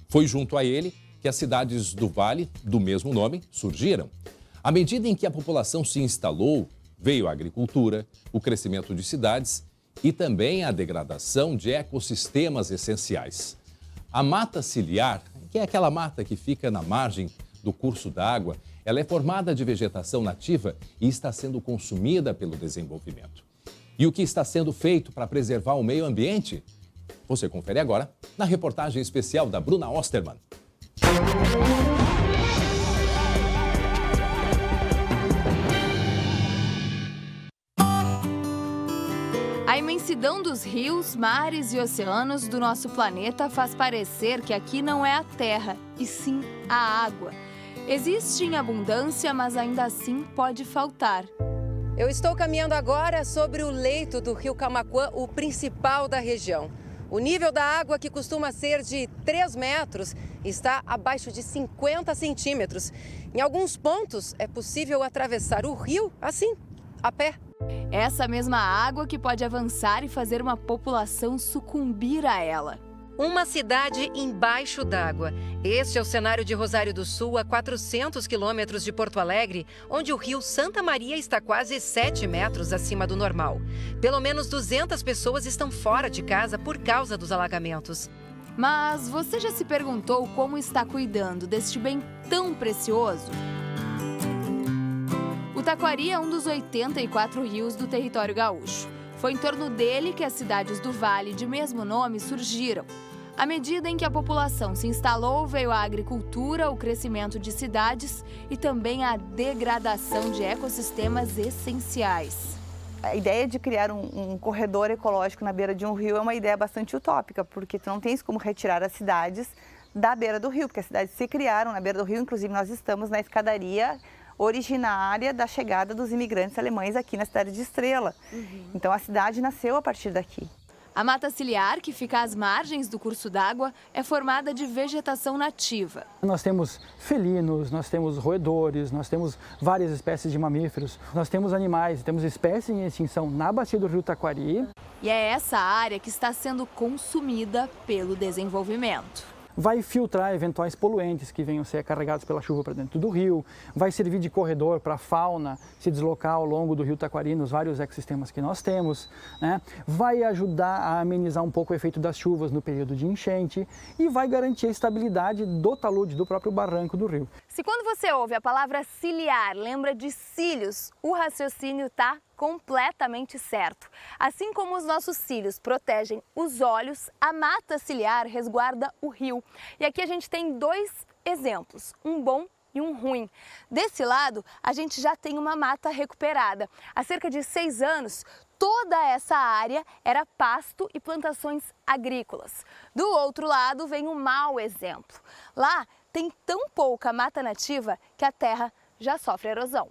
Foi junto a ele que as cidades do vale, do mesmo nome, surgiram. À medida em que a população se instalou, veio a agricultura, o crescimento de cidades e também a degradação de ecossistemas essenciais. A mata ciliar, que é aquela mata que fica na margem do curso d'água, ela é formada de vegetação nativa e está sendo consumida pelo desenvolvimento. E o que está sendo feito para preservar o meio ambiente? Você confere agora na reportagem especial da Bruna Osterman. A imensidão dos rios, mares e oceanos do nosso planeta faz parecer que aqui não é a terra, e sim a água. Existe em abundância, mas ainda assim pode faltar. Eu estou caminhando agora sobre o leito do rio Camaquã, o principal da região. O nível da água, que costuma ser de 3 metros, está abaixo de 50 centímetros. Em alguns pontos, é possível atravessar o rio assim, a pé. Essa mesma água que pode avançar e fazer uma população sucumbir a ela. Uma cidade embaixo d'água. Este é o cenário de Rosário do Sul, a 400 quilômetros de Porto Alegre, onde o rio Santa Maria está quase 7 metros acima do normal. Pelo menos 200 pessoas estão fora de casa por causa dos alagamentos. Mas você já se perguntou como está cuidando deste bem tão precioso? O Taquari é um dos 84 rios do território gaúcho. Foi em torno dele que as cidades do vale de mesmo nome surgiram. À medida em que a população se instalou, veio a agricultura, o crescimento de cidades e também a degradação de ecossistemas essenciais. A ideia de criar um corredor ecológico na beira de um rio é uma ideia bastante utópica, porque tu não tens como retirar as cidades da beira do rio, porque as cidades se criaram na beira do rio, inclusive nós estamos na escadaria originária da chegada dos imigrantes alemães aqui na cidade de Estrela. Então a cidade nasceu a partir daqui. A mata ciliar, que fica às margens do curso d'água, é formada de vegetação nativa. Nós temos felinos, nós temos roedores, nós temos várias espécies de mamíferos, nós temos animais, temos espécies em extinção na bacia do rio Taquari. E é essa área que está sendo consumida pelo desenvolvimento. Vai filtrar eventuais poluentes que venham ser carregados pela chuva para dentro do rio, vai servir de corredor para a fauna se deslocar ao longo do rio Taquari nos vários ecossistemas que nós temos, né? Vai ajudar a amenizar um pouco o efeito das chuvas no período de enchente e vai garantir a estabilidade do talude, do próprio barranco do rio. Se quando você ouve a palavra ciliar lembra de cílios, o raciocínio está completamente certo. Assim como os nossos cílios protegem os olhos, a mata ciliar resguarda o rio. E aqui a gente tem dois exemplos, um bom e um ruim. Desse lado, a gente já tem uma mata recuperada. Há cerca de 6 anos, toda essa área era pasto e plantações agrícolas. Do outro lado, vem um mau exemplo. Lá tem tão pouca mata nativa que a terra já sofre erosão.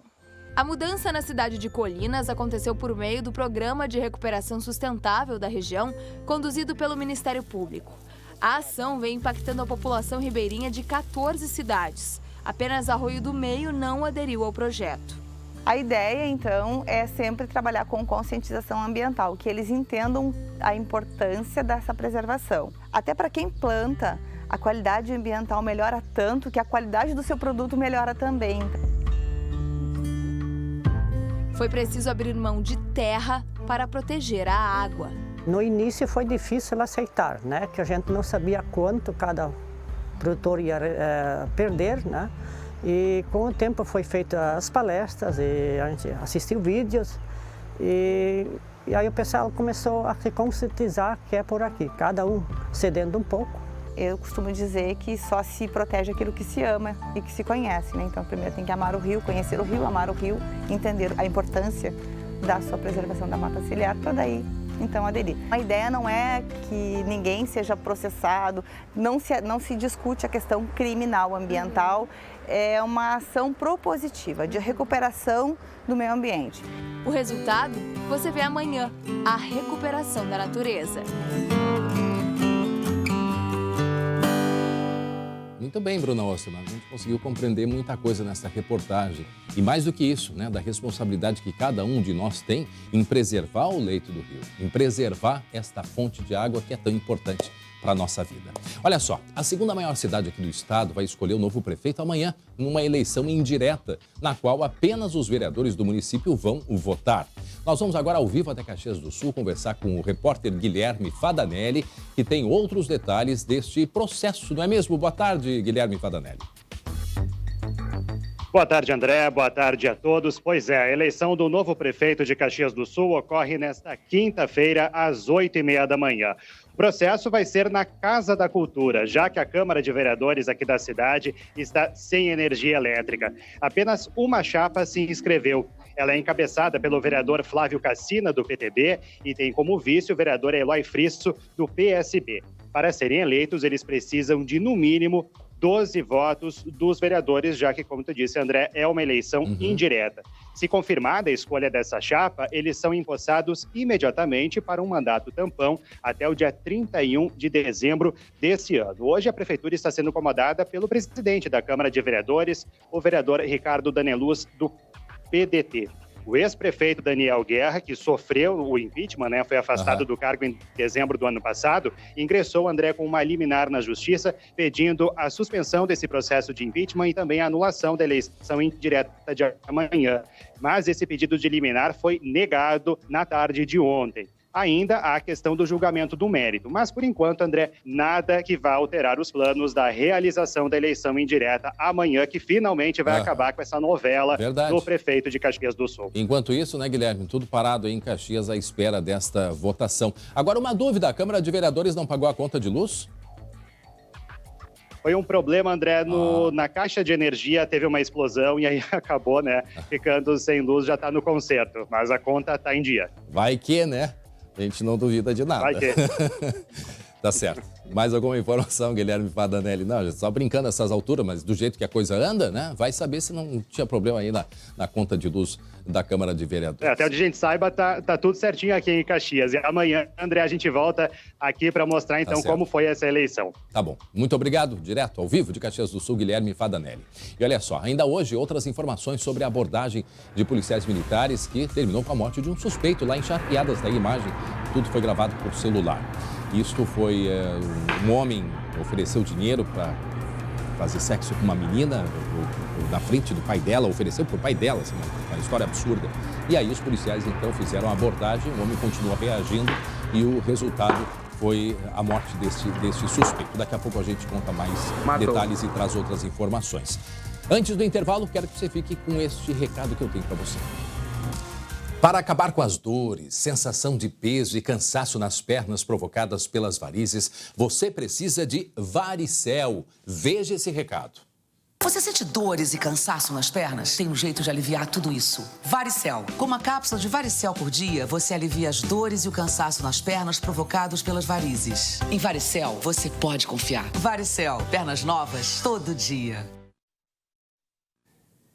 A mudança na cidade de Colinas aconteceu por meio do Programa de Recuperação Sustentável da região, conduzido pelo Ministério Público. A ação vem impactando a população ribeirinha de 14 cidades. Apenas Arroio do Meio não aderiu ao projeto. A ideia, então, é sempre trabalhar com conscientização ambiental, que eles entendam a importância dessa preservação. Até para quem planta, a qualidade ambiental melhora tanto que a qualidade do seu produto melhora também. Foi preciso abrir mão de terra para proteger a água. No início foi difícil aceitar, né? Que a gente não sabia quanto cada produtor ia perder, né? E com o tempo foi feitas as palestras e a gente assistiu vídeos e aí o pessoal começou a se conscientizar que é por aqui, cada um cedendo um pouco. Eu costumo dizer que só se protege aquilo que se ama e que se conhece, né? Então primeiro tem que amar o rio, conhecer o rio, amar o rio, entender a importância da sua preservação da mata ciliar para daí então aderir. A ideia não é que ninguém seja processado, não se discute a questão criminal ambiental, é uma ação propositiva de recuperação do meio ambiente. O resultado você vê amanhã, a recuperação da natureza. Muito bem, Bruna Osterman. A gente conseguiu compreender muita coisa nessa reportagem. E mais do que isso, né, da responsabilidade que cada um de nós tem em preservar o leito do rio, em preservar esta fonte de água que é tão importante para a nossa vida. Olha só, a segunda maior cidade aqui do estado vai escolher o novo prefeito amanhã, numa eleição indireta, na qual apenas os vereadores do município vão votar. Nós vamos agora ao vivo até Caxias do Sul conversar com o repórter Guilherme Fadanelli, que tem outros detalhes deste processo, não é mesmo? Boa tarde, Guilherme Fadanelli. Boa tarde, André. Boa tarde a todos. Pois é, a eleição do novo prefeito de Caxias do Sul ocorre nesta quinta-feira, às 8h30 da manhã. O processo vai ser na Casa da Cultura, já que a Câmara de Vereadores aqui da cidade está sem energia elétrica. Apenas uma chapa se inscreveu. Ela é encabeçada pelo vereador Flávio Cassina, do PTB, e tem como vice o vereador Eloy Frisso, do PSB. Para serem eleitos, eles precisam de, no mínimo, 12 votos dos vereadores, já que, como tu disse, André, é uma eleição indireta. Se confirmada a escolha dessa chapa, eles são empossados imediatamente para um mandato tampão até o dia 31 de dezembro desse ano. Hoje, a Prefeitura está sendo comandada pelo presidente da Câmara de Vereadores, o vereador Ricardo Daneluz, do PDT. O ex-prefeito Daniel Guerra, que sofreu o impeachment, né, foi afastado do cargo em dezembro do ano passado, ingressou, André, com uma liminar na Justiça, pedindo a suspensão desse processo de impeachment e também a anulação da eleição indireta de amanhã. Mas esse pedido de liminar foi negado na tarde de ontem. Ainda há a questão do julgamento do mérito. Mas, por enquanto, André, nada que vá alterar os planos da realização da eleição indireta amanhã, que finalmente vai acabar com essa novela do prefeito de Caxias do Sul. Enquanto isso, né, Guilherme, tudo parado aí em Caxias à espera desta votação. Agora, uma dúvida, a Câmara de Vereadores não pagou a conta de luz? Foi um problema, André, na caixa de energia teve uma explosão e aí acabou, né, ficando sem luz, já está no conserto, mas a conta está em dia. Vai que, né? A gente não duvida de nada. Vai que. Tá certo. Mais alguma informação, Guilherme Padanelli? Não, só brincando nessas alturas, mas do jeito que a coisa anda, né? Vai saber se não tinha problema aí na conta de luz da Câmara de Vereadores. Até onde a gente saiba, tá tudo certinho aqui em Caxias. E amanhã, André, a gente volta aqui para mostrar, então, como foi essa eleição. Tá bom. Muito obrigado. Direto ao vivo de Caxias do Sul, Guilherme Padanelli. E olha só, ainda hoje, outras informações sobre a abordagem de policiais militares que terminou com a morte de um suspeito lá em Charqueadas. Da imagem, tudo foi gravado por celular. Isto foi um homem ofereceu dinheiro para fazer sexo com uma menina na frente do pai dela, ofereceu para o pai dela, assim, uma história absurda. E aí os policiais então fizeram a abordagem, o homem continua reagindo e o resultado foi a morte deste suspeito. Daqui a pouco a gente conta mais detalhes e traz outras informações. Antes do intervalo, quero que você fique com este recado que eu tenho para você. Para acabar com as dores, sensação de peso e cansaço nas pernas provocadas pelas varizes, você precisa de Varicel. Veja esse recado. Você sente dores e cansaço nas pernas? Tem um jeito de aliviar tudo isso. Varicel. Com uma cápsula de Varicel por dia, você alivia as dores e o cansaço nas pernas provocados pelas varizes. Em Varicel, você pode confiar. Varicel. Pernas novas todo dia.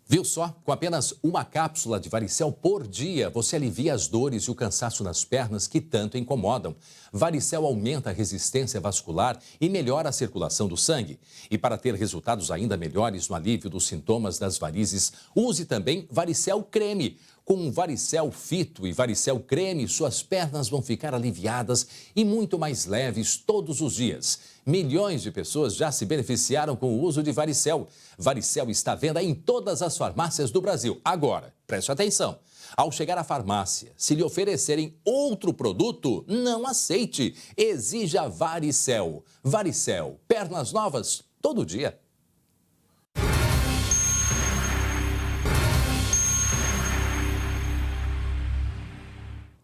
Viu só? Com apenas uma cápsula de Varicel por dia, você alivia as dores e o cansaço nas pernas que tanto incomodam. Varicel aumenta a resistência vascular e melhora a circulação do sangue. E para ter resultados ainda melhores no alívio dos sintomas das varizes, use também Varicel Creme. Com Varicel Fito e Varicel Creme, suas pernas vão ficar aliviadas e muito mais leves todos os dias. Milhões de pessoas já se beneficiaram com o uso de Varicel. Varicel está à venda em todas as farmácias do Brasil. Agora, preste atenção. Ao chegar à farmácia, se lhe oferecerem outro produto, não aceite. Exija Varicel. Varicel, pernas novas todo dia.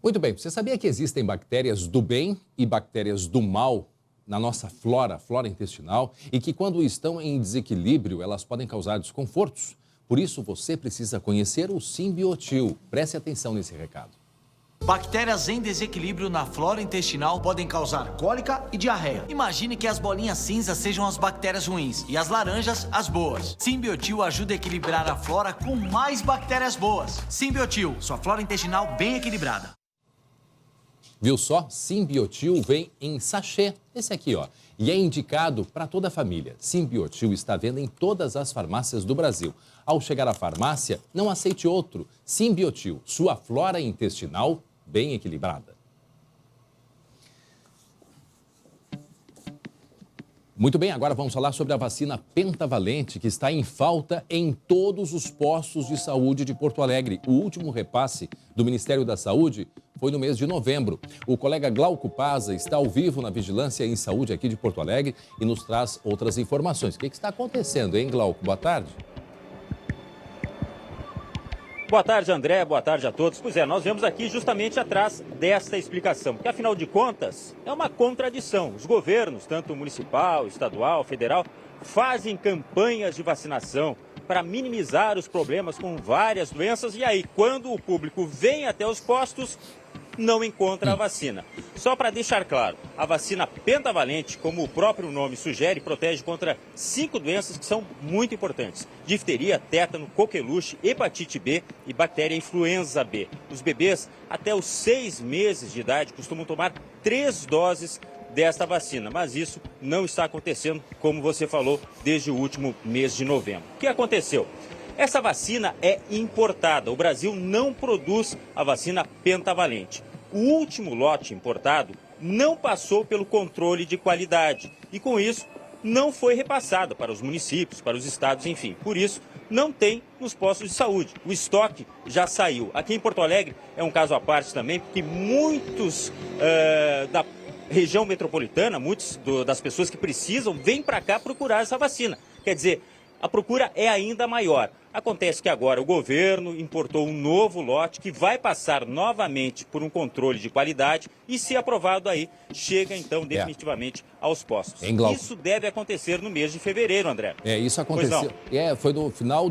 Muito bem, você sabia que existem bactérias do bem e bactérias do mal na nossa flora intestinal e que quando estão em desequilíbrio elas podem causar desconfortos? Por isso você precisa conhecer o Simbiotil. Preste atenção nesse recado. Bactérias em desequilíbrio na flora intestinal podem causar cólica e diarreia. Imagine que as bolinhas cinzas sejam as bactérias ruins e as laranjas as boas. Simbiotil ajuda a equilibrar a flora com mais bactérias boas. Simbiotil, sua flora intestinal bem equilibrada. Viu só? Simbiotil vem em sachê, esse aqui, ó, e é indicado para toda a família. Simbiotil está à venda em todas as farmácias do Brasil. Ao chegar à farmácia, não aceite outro. Simbiotil, sua flora intestinal bem equilibrada. Muito bem, agora vamos falar sobre a vacina pentavalente, que está em falta em todos os postos de saúde de Porto Alegre. O último repasse do Ministério da Saúde foi no mês de novembro. O colega Glauco Paza está ao vivo na Vigilância em Saúde aqui de Porto Alegre e nos traz outras informações. O que está acontecendo, hein, Glauco? Boa tarde. Boa tarde, André. Boa tarde a todos. Pois é, nós vemos aqui justamente atrás desta explicação, porque afinal de contas é uma contradição. Os governos, tanto municipal, estadual, federal, fazem campanhas de vacinação para minimizar os problemas com várias doenças e aí, quando o público vem até os postos, não encontra a vacina. Só para deixar claro, a vacina pentavalente, como o próprio nome sugere, protege contra 5 doenças que são muito importantes: difteria, tétano, coqueluche, hepatite B e bactéria influenza B. Os bebês até os 6 meses de idade costumam tomar 3 doses desta vacina, mas isso não está acontecendo, como você falou, desde o último mês de novembro. O que aconteceu? Essa vacina é importada. O Brasil não produz a vacina pentavalente. O último lote importado não passou pelo controle de qualidade e, com isso, não foi repassada para os municípios, para os estados, enfim. Por isso, não tem nos postos de saúde. O estoque já saiu. Aqui em Porto Alegre é um caso à parte também, porque muitos da região metropolitana, muitas das pessoas que precisam, vêm para cá procurar essa vacina. Quer dizer, a procura é ainda maior. Acontece que agora o governo importou um novo lote que vai passar novamente por um controle de qualidade e, se aprovado aí, chega então definitivamente aos postos. Isso deve acontecer no mês de fevereiro, André. Isso aconteceu. Foi no final,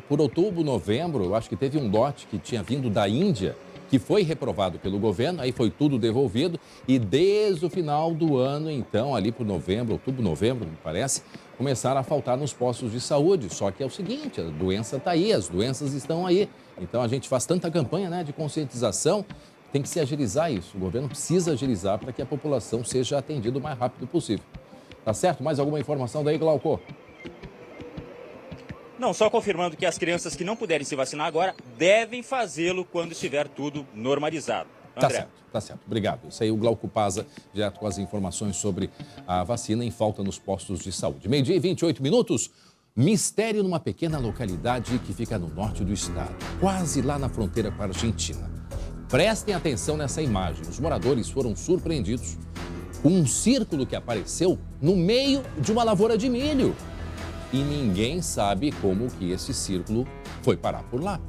por outubro, novembro, eu acho que teve um lote que tinha vindo da Índia, que foi reprovado pelo governo, aí foi tudo devolvido e desde o final do ano, então, ali por novembro, outubro, novembro, me parece, começaram a faltar nos postos de saúde. Só que é o seguinte, a doença está aí, as doenças estão aí. Então a gente faz tanta campanha, né, de conscientização, tem que se agilizar isso. O governo precisa agilizar para que a população seja atendida o mais rápido possível. Tá certo? Mais alguma informação daí, Glauco? Não, só confirmando que as crianças que não puderem se vacinar agora devem fazê-lo quando estiver tudo normalizado. André. Tá certo. Obrigado. Isso aí, o Glauco Paza, direto com as informações sobre a vacina em falta nos postos de saúde. 12h e 28 minutos. Mistério numa pequena localidade que fica no norte do estado, quase lá na fronteira com a Argentina. Prestem atenção nessa imagem. Os moradores foram surpreendidos com um círculo que apareceu no meio de uma lavoura de milho. E ninguém sabe como que esse círculo foi parar por lá.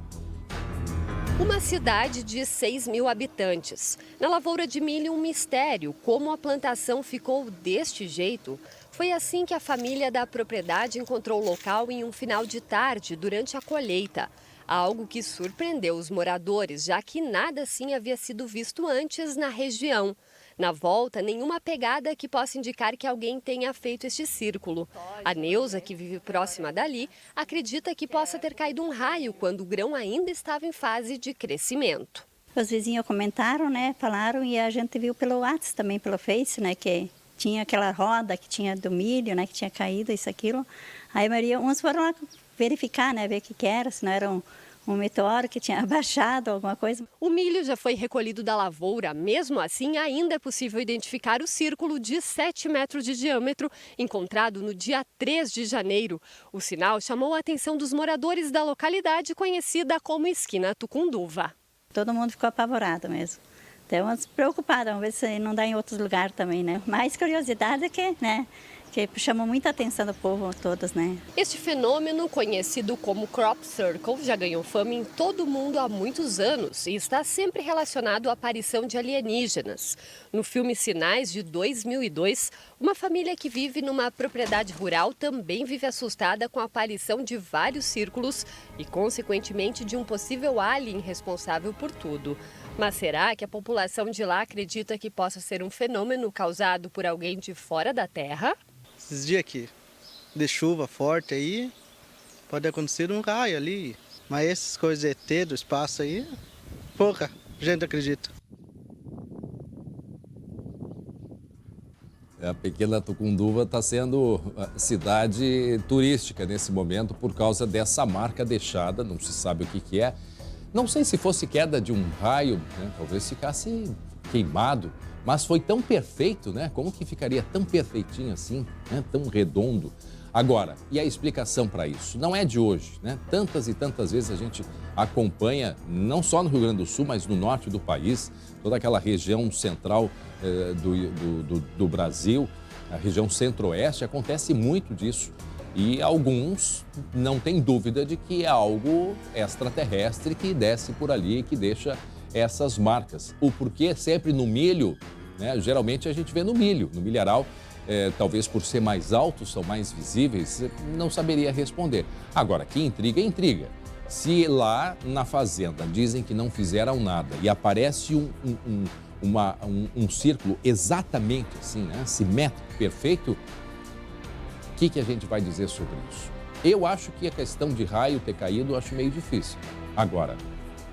Uma cidade de 6 mil habitantes. Na lavoura de milho, um mistério. Como a plantação ficou deste jeito? Foi assim que a família da propriedade encontrou o local em um final de tarde, durante a colheita. Algo que surpreendeu os moradores, já que nada assim havia sido visto antes na região. Na volta, nenhuma pegada que possa indicar que alguém tenha feito este círculo. A Neuza, que vive próxima dali, acredita que possa ter caído um raio quando o grão ainda estava em fase de crescimento. Os vizinhos comentaram, né, falaram, e a gente viu pelo WhatsApp também, pelo Face, né, que tinha aquela roda que tinha do milho, né, que tinha caído, isso, aquilo. Aí a maioria, uns foram lá verificar, né, ver o que era, se não era um meteoro que tinha abaixado, alguma coisa. O milho já foi recolhido da lavoura. Mesmo assim, ainda é possível identificar o círculo de 7 metros de diâmetro, encontrado no dia 3 de janeiro. O sinal chamou a atenção dos moradores da localidade conhecida como Esquina Tucunduva. Todo mundo ficou apavorado mesmo. Então, preocupados, vamos ver se não dá em outros lugares também, né? Mais curiosidade é que, né? Que chamou muita atenção do povo, todos, né? Este fenômeno, conhecido como crop circle, já ganhou fama em todo o mundo há muitos anos e está sempre relacionado à aparição de alienígenas. No filme Sinais, de 2002, uma família que vive numa propriedade rural também vive assustada com a aparição de vários círculos e, consequentemente, de um possível alien responsável por tudo. Mas será que a população de lá acredita que possa ser um fenômeno causado por alguém de fora da Terra? Esses dias aqui, de chuva forte aí, pode acontecer um raio ali. Mas essas coisas ET do espaço aí, pouca gente acredita. A pequena Tucunduva está sendo cidade turística nesse momento por causa dessa marca deixada, não se sabe o que é. Não sei se fosse queda de um raio, né? Talvez ficasse queimado, mas foi tão perfeito, né? Como que ficaria tão perfeitinho assim, né? Tão redondo? Agora, e a explicação para isso? Não é de hoje, né? Tantas e tantas vezes a gente acompanha, não só no Rio Grande do Sul, mas no norte do país, toda aquela região central do Brasil, a região centro-oeste, acontece muito disso. E alguns não têm dúvida de que é algo extraterrestre que desce por ali e que deixa essas marcas. O porquê sempre no milho, né? Geralmente a gente vê no milho, no milharal, talvez por ser mais altos, são mais visíveis, não saberia responder. Agora, que intriga, intriga. Se lá na fazenda dizem que não fizeram nada e aparece um círculo exatamente assim, né? Simétrico, perfeito, o que a gente vai dizer sobre isso? Eu acho que a questão de raio ter caído, eu acho meio difícil. Agora,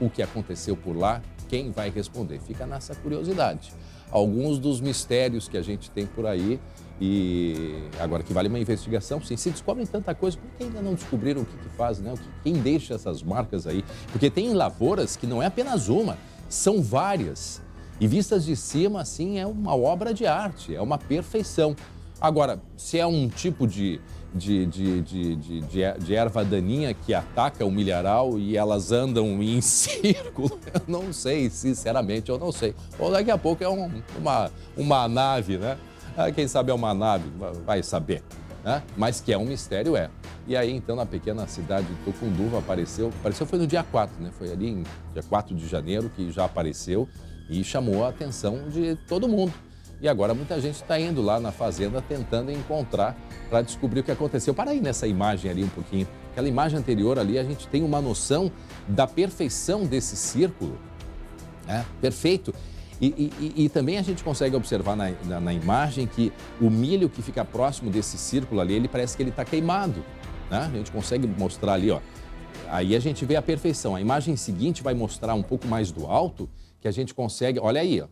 o que aconteceu por lá, quem vai responder? Fica nessa curiosidade. Alguns dos mistérios que a gente tem por aí E agora que vale uma investigação, sim, se descobrem tanta coisa, por que ainda não descobriram o que faz, né? Quem deixa essas marcas aí? Porque tem lavouras que não é apenas uma, são várias. E vistas de cima, assim, é uma obra de arte, é uma perfeição. Agora, se é um tipo de erva daninha que ataca o milharal e elas andam em círculo, eu não sei, sinceramente, eu não sei. Ou daqui a pouco é uma nave, né? Quem sabe é uma nave, vai saber, né? Mas que é um mistério, é. E aí, então, na pequena cidade de Tucunduva apareceu foi no dia 4, né? Foi ali em dia 4 de janeiro que já apareceu e chamou a atenção de todo mundo. E agora muita gente está indo lá na fazenda tentando encontrar para descobrir o que aconteceu. Para aí nessa imagem ali um pouquinho. Aquela imagem anterior ali, a gente tem uma noção da perfeição desse círculo, né? Perfeito. E também a gente consegue observar na imagem que o milho que fica próximo desse círculo ali, ele parece que ele está queimado, né? A gente consegue mostrar ali, ó. Aí a gente vê a perfeição. A imagem seguinte vai mostrar um pouco mais do alto, que a gente consegue... Olha aí, ó.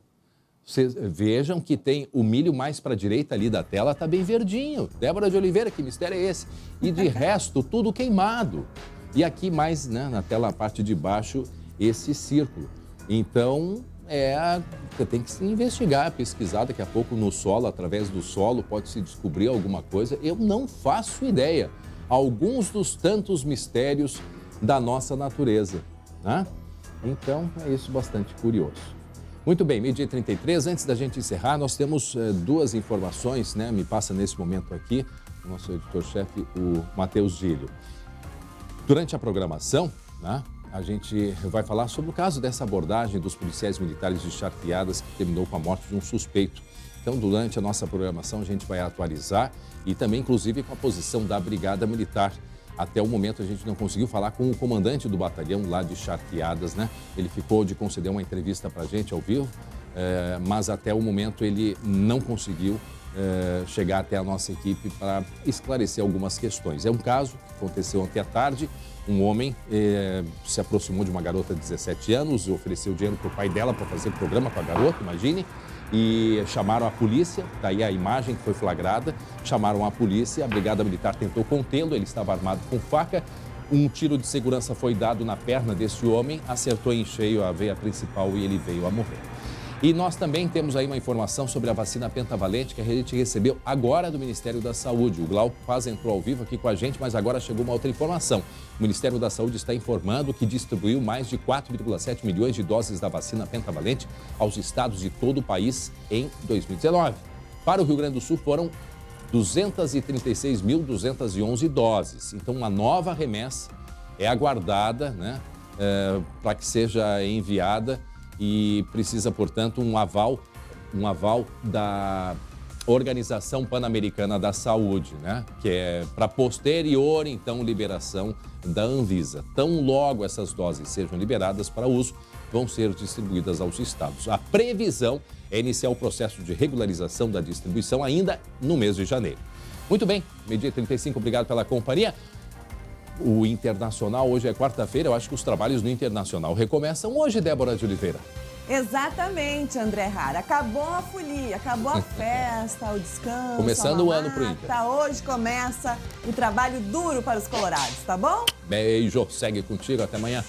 Vocês vejam que tem o milho mais para a direita ali da tela, está bem verdinho. Débora de Oliveira, que mistério é esse? E de resto, tudo queimado. E aqui mais, né, na tela, a parte de baixo, esse círculo. Então... tem que se investigar, pesquisar daqui a pouco no solo, através do solo, pode-se descobrir alguma coisa. Eu não faço ideia. Alguns dos tantos mistérios da nossa natureza, né? Então, é isso bastante curioso. Muito bem, 12h33, antes da gente encerrar, nós temos duas informações, né? Me passa nesse momento aqui, o nosso editor-chefe, o Matheus Gílio. Durante a programação, né? A gente vai falar sobre o caso dessa abordagem dos policiais militares de Charqueadas que terminou com a morte de um suspeito. Então, durante a nossa programação, a gente vai atualizar e também, inclusive, com a posição da Brigada Militar. Até o momento, a gente não conseguiu falar com o comandante do batalhão lá de Charqueadas, né? Ele ficou de conceder uma entrevista para a gente ao vivo, mas até o momento ele não conseguiu chegar até a nossa equipe para esclarecer algumas questões. É um caso que aconteceu ontem à tarde. Um homem se aproximou de uma garota de 17 anos, ofereceu dinheiro para o pai dela para fazer programa com a garota, imagine, e chamaram a polícia, daí a imagem que foi flagrada, chamaram a polícia, a Brigada Militar tentou contê-lo, ele estava armado com faca, um tiro de segurança foi dado na perna desse homem, acertou em cheio a veia principal e ele veio a morrer. E nós também temos aí uma informação sobre a vacina pentavalente que a gente recebeu agora do Ministério da Saúde. O Glauco Paz entrou ao vivo aqui com a gente, mas agora chegou uma outra informação. O Ministério da Saúde está informando que distribuiu mais de 4,7 milhões de doses da vacina pentavalente aos estados de todo o país em 2019. Para o Rio Grande do Sul foram 236.211 doses. Então, uma nova remessa é aguardada, né, para que seja enviada. E precisa, portanto, um aval da Organização Pan-Americana da Saúde, né? Que é para posterior, então, liberação da Anvisa. Tão logo essas doses sejam liberadas para uso, vão ser distribuídas aos estados. A previsão é iniciar o processo de regularização da distribuição ainda no mês de janeiro. Muito bem, 12h35, obrigado pela companhia. O Internacional, hoje é quarta-feira, eu acho que os trabalhos no Internacional recomeçam hoje, Débora de Oliveira. Exatamente, André Rara. Acabou a folia, acabou a festa, o descanso. Começando o ano pro Inter. Hoje começa o trabalho duro para os colorados, tá bom? Beijo, segue contigo, até amanhã.